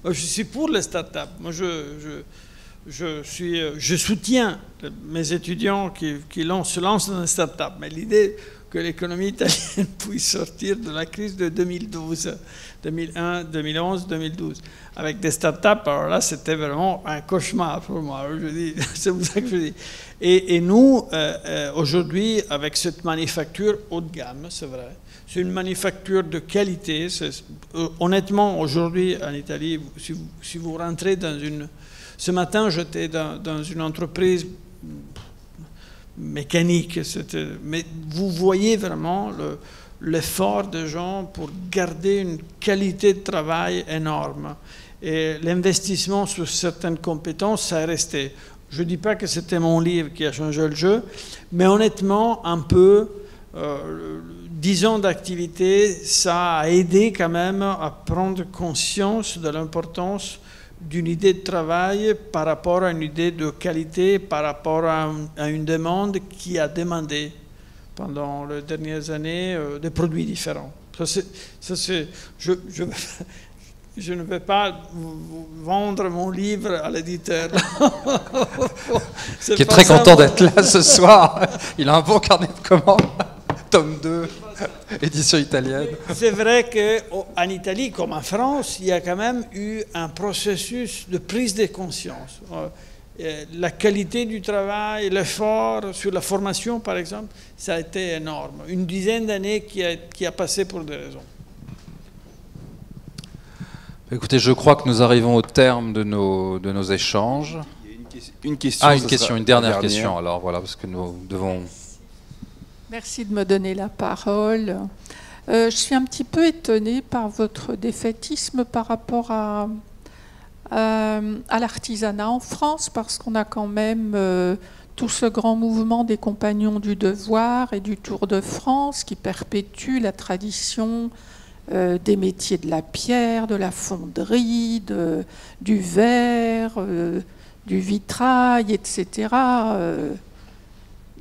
Moi, je suis pour les start-up. Moi, je soutiens mes étudiants qui se lancent dans les start-up. Mais l'idée que l'économie italienne puisse sortir de la crise de 2012, 2001, 2011, 2012, avec des start-up, alors là, c'était vraiment un cauchemar pour moi. C'est pour ça que je dis. Et nous, aujourd'hui, avec cette manufacture haut de gamme, c'est vrai, c'est une manufacture de qualité. Honnêtement, aujourd'hui, en Italie, si vous rentrez dans une... Ce matin, j'étais dans une entreprise mécanique, mais vous voyez vraiment l'effort des gens pour garder une qualité de travail énorme. Et l'investissement sur certaines compétences, ça est resté. Je ne dis pas que c'était mon livre qui a changé le jeu, mais honnêtement, un peu, 10 ans d'activité, ça a aidé quand même à prendre conscience de l'importance d'une idée de travail par rapport à une idée de qualité, par rapport à une demande qui a demandé pendant les dernières années des produits différents. Je ne vais pas vendre mon livre à l'éditeur. Qui est très content d'être là ce soir. Il a un bon carnet de commandes. Tome 2. Édition italienne. C'est vrai qu'en Italie, comme en France, il y a quand même eu un processus de prise de conscience. La qualité du travail, l'effort sur la formation, par exemple, ça a été énorme. Une dizaine d'années qui a passé pour des raisons. Écoutez, je crois que nous arrivons au terme de nos échanges. Une question. Une dernière question. Alors voilà, parce que nous devons... Merci de me donner la parole. Je suis un petit peu étonnée par votre défaitisme par rapport à l'artisanat en France, parce qu'on a quand même tout ce grand mouvement des Compagnons du Devoir et du Tour de France qui perpétue la tradition des métiers de la pierre, de la fonderie, du verre, du vitrail, etc.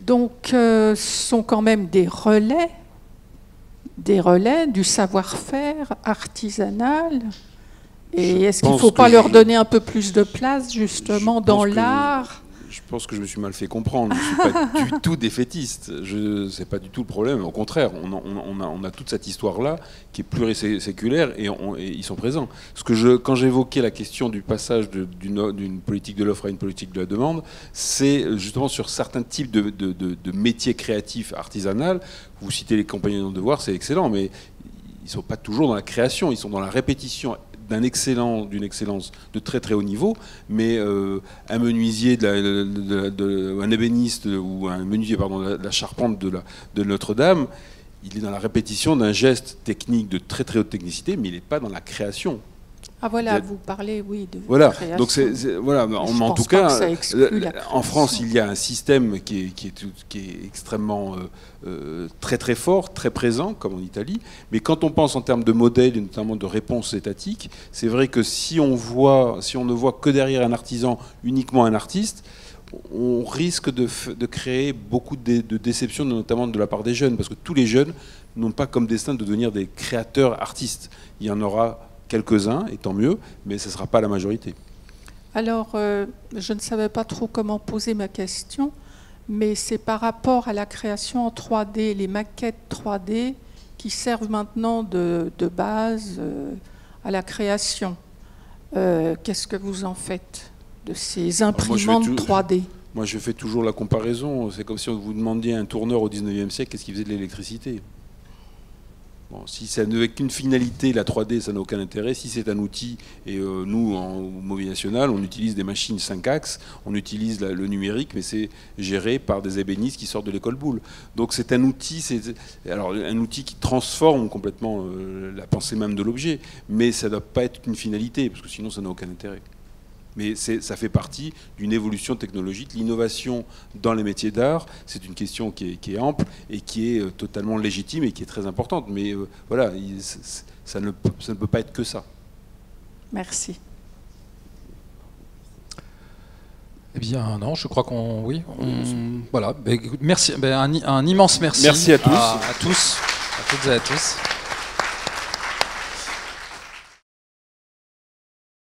Donc, ce sont quand même des relais du savoir-faire artisanal. Et est-ce qu'il ne faut pas leur donner un peu plus de place, justement, dans l'art ? Je pense que je me suis mal fait comprendre. Je ne suis pas du tout défaitiste. Ce n'est pas du tout le problème. Au contraire, on a toute cette histoire-là qui est pluriséculaire et ils sont présents. Quand j'évoquais la question du passage d'une politique de l'offre à une politique de la demande, c'est justement sur certains types de métiers créatifs artisanaux. Vous citez les compagnons de devoir, c'est excellent, mais ils ne sont pas toujours dans la création, ils sont dans la répétition d'une excellence de très très haut niveau, mais un menuisier, un ébéniste ou un menuisier de la charpente de Notre-Dame, il est dans la répétition d'un geste technique de très très haute technicité, mais il n'est pas dans la création. Ah voilà, vous parlez, oui, de création. Donc voilà, en tout cas, en France, il y a un système qui est extrêmement très très fort, très présent, comme en Italie. Mais quand on pense en termes de modèle et notamment de réponse étatique, c'est vrai que si on ne voit que derrière un artisan uniquement un artiste, on risque de créer beaucoup de déceptions, notamment de la part des jeunes, parce que tous les jeunes n'ont pas comme destin de devenir des créateurs artistes. Il y en aura quelques-uns, et tant mieux, mais ce ne sera pas la majorité. Alors, je ne savais pas trop comment poser ma question, mais c'est par rapport à la création en 3D, les maquettes 3D qui servent maintenant de base à la création. Qu'est-ce que vous en faites de ces imprimantes 3D? Moi, je fais toujours la comparaison. C'est comme si on vous demandiez à un tourneur au 19e siècle qu'est-ce qu'il faisait de l'électricité. Bon, si ça n'avait qu'une finalité, la 3D, ça n'a aucun intérêt. Si c'est un outil, et nous, au Mobilier National, on utilise des machines 5 axes, on utilise le numérique, mais c'est géré par des ébénistes qui sortent de l'école Boulle. Donc c'est un outil, un outil qui transforme complètement la pensée même de l'objet, mais ça ne doit pas être qu'une finalité, parce que sinon ça n'a aucun intérêt. Mais ça fait partie d'une évolution technologique. L'innovation dans les métiers d'art, c'est une question qui est ample et qui est totalement légitime et qui est très importante. Mais voilà, ça ne peut pas être que ça. Merci. Eh bien, non, je crois qu'on... Oui, voilà. Merci, un immense merci. Merci à tous. À toutes et à tous.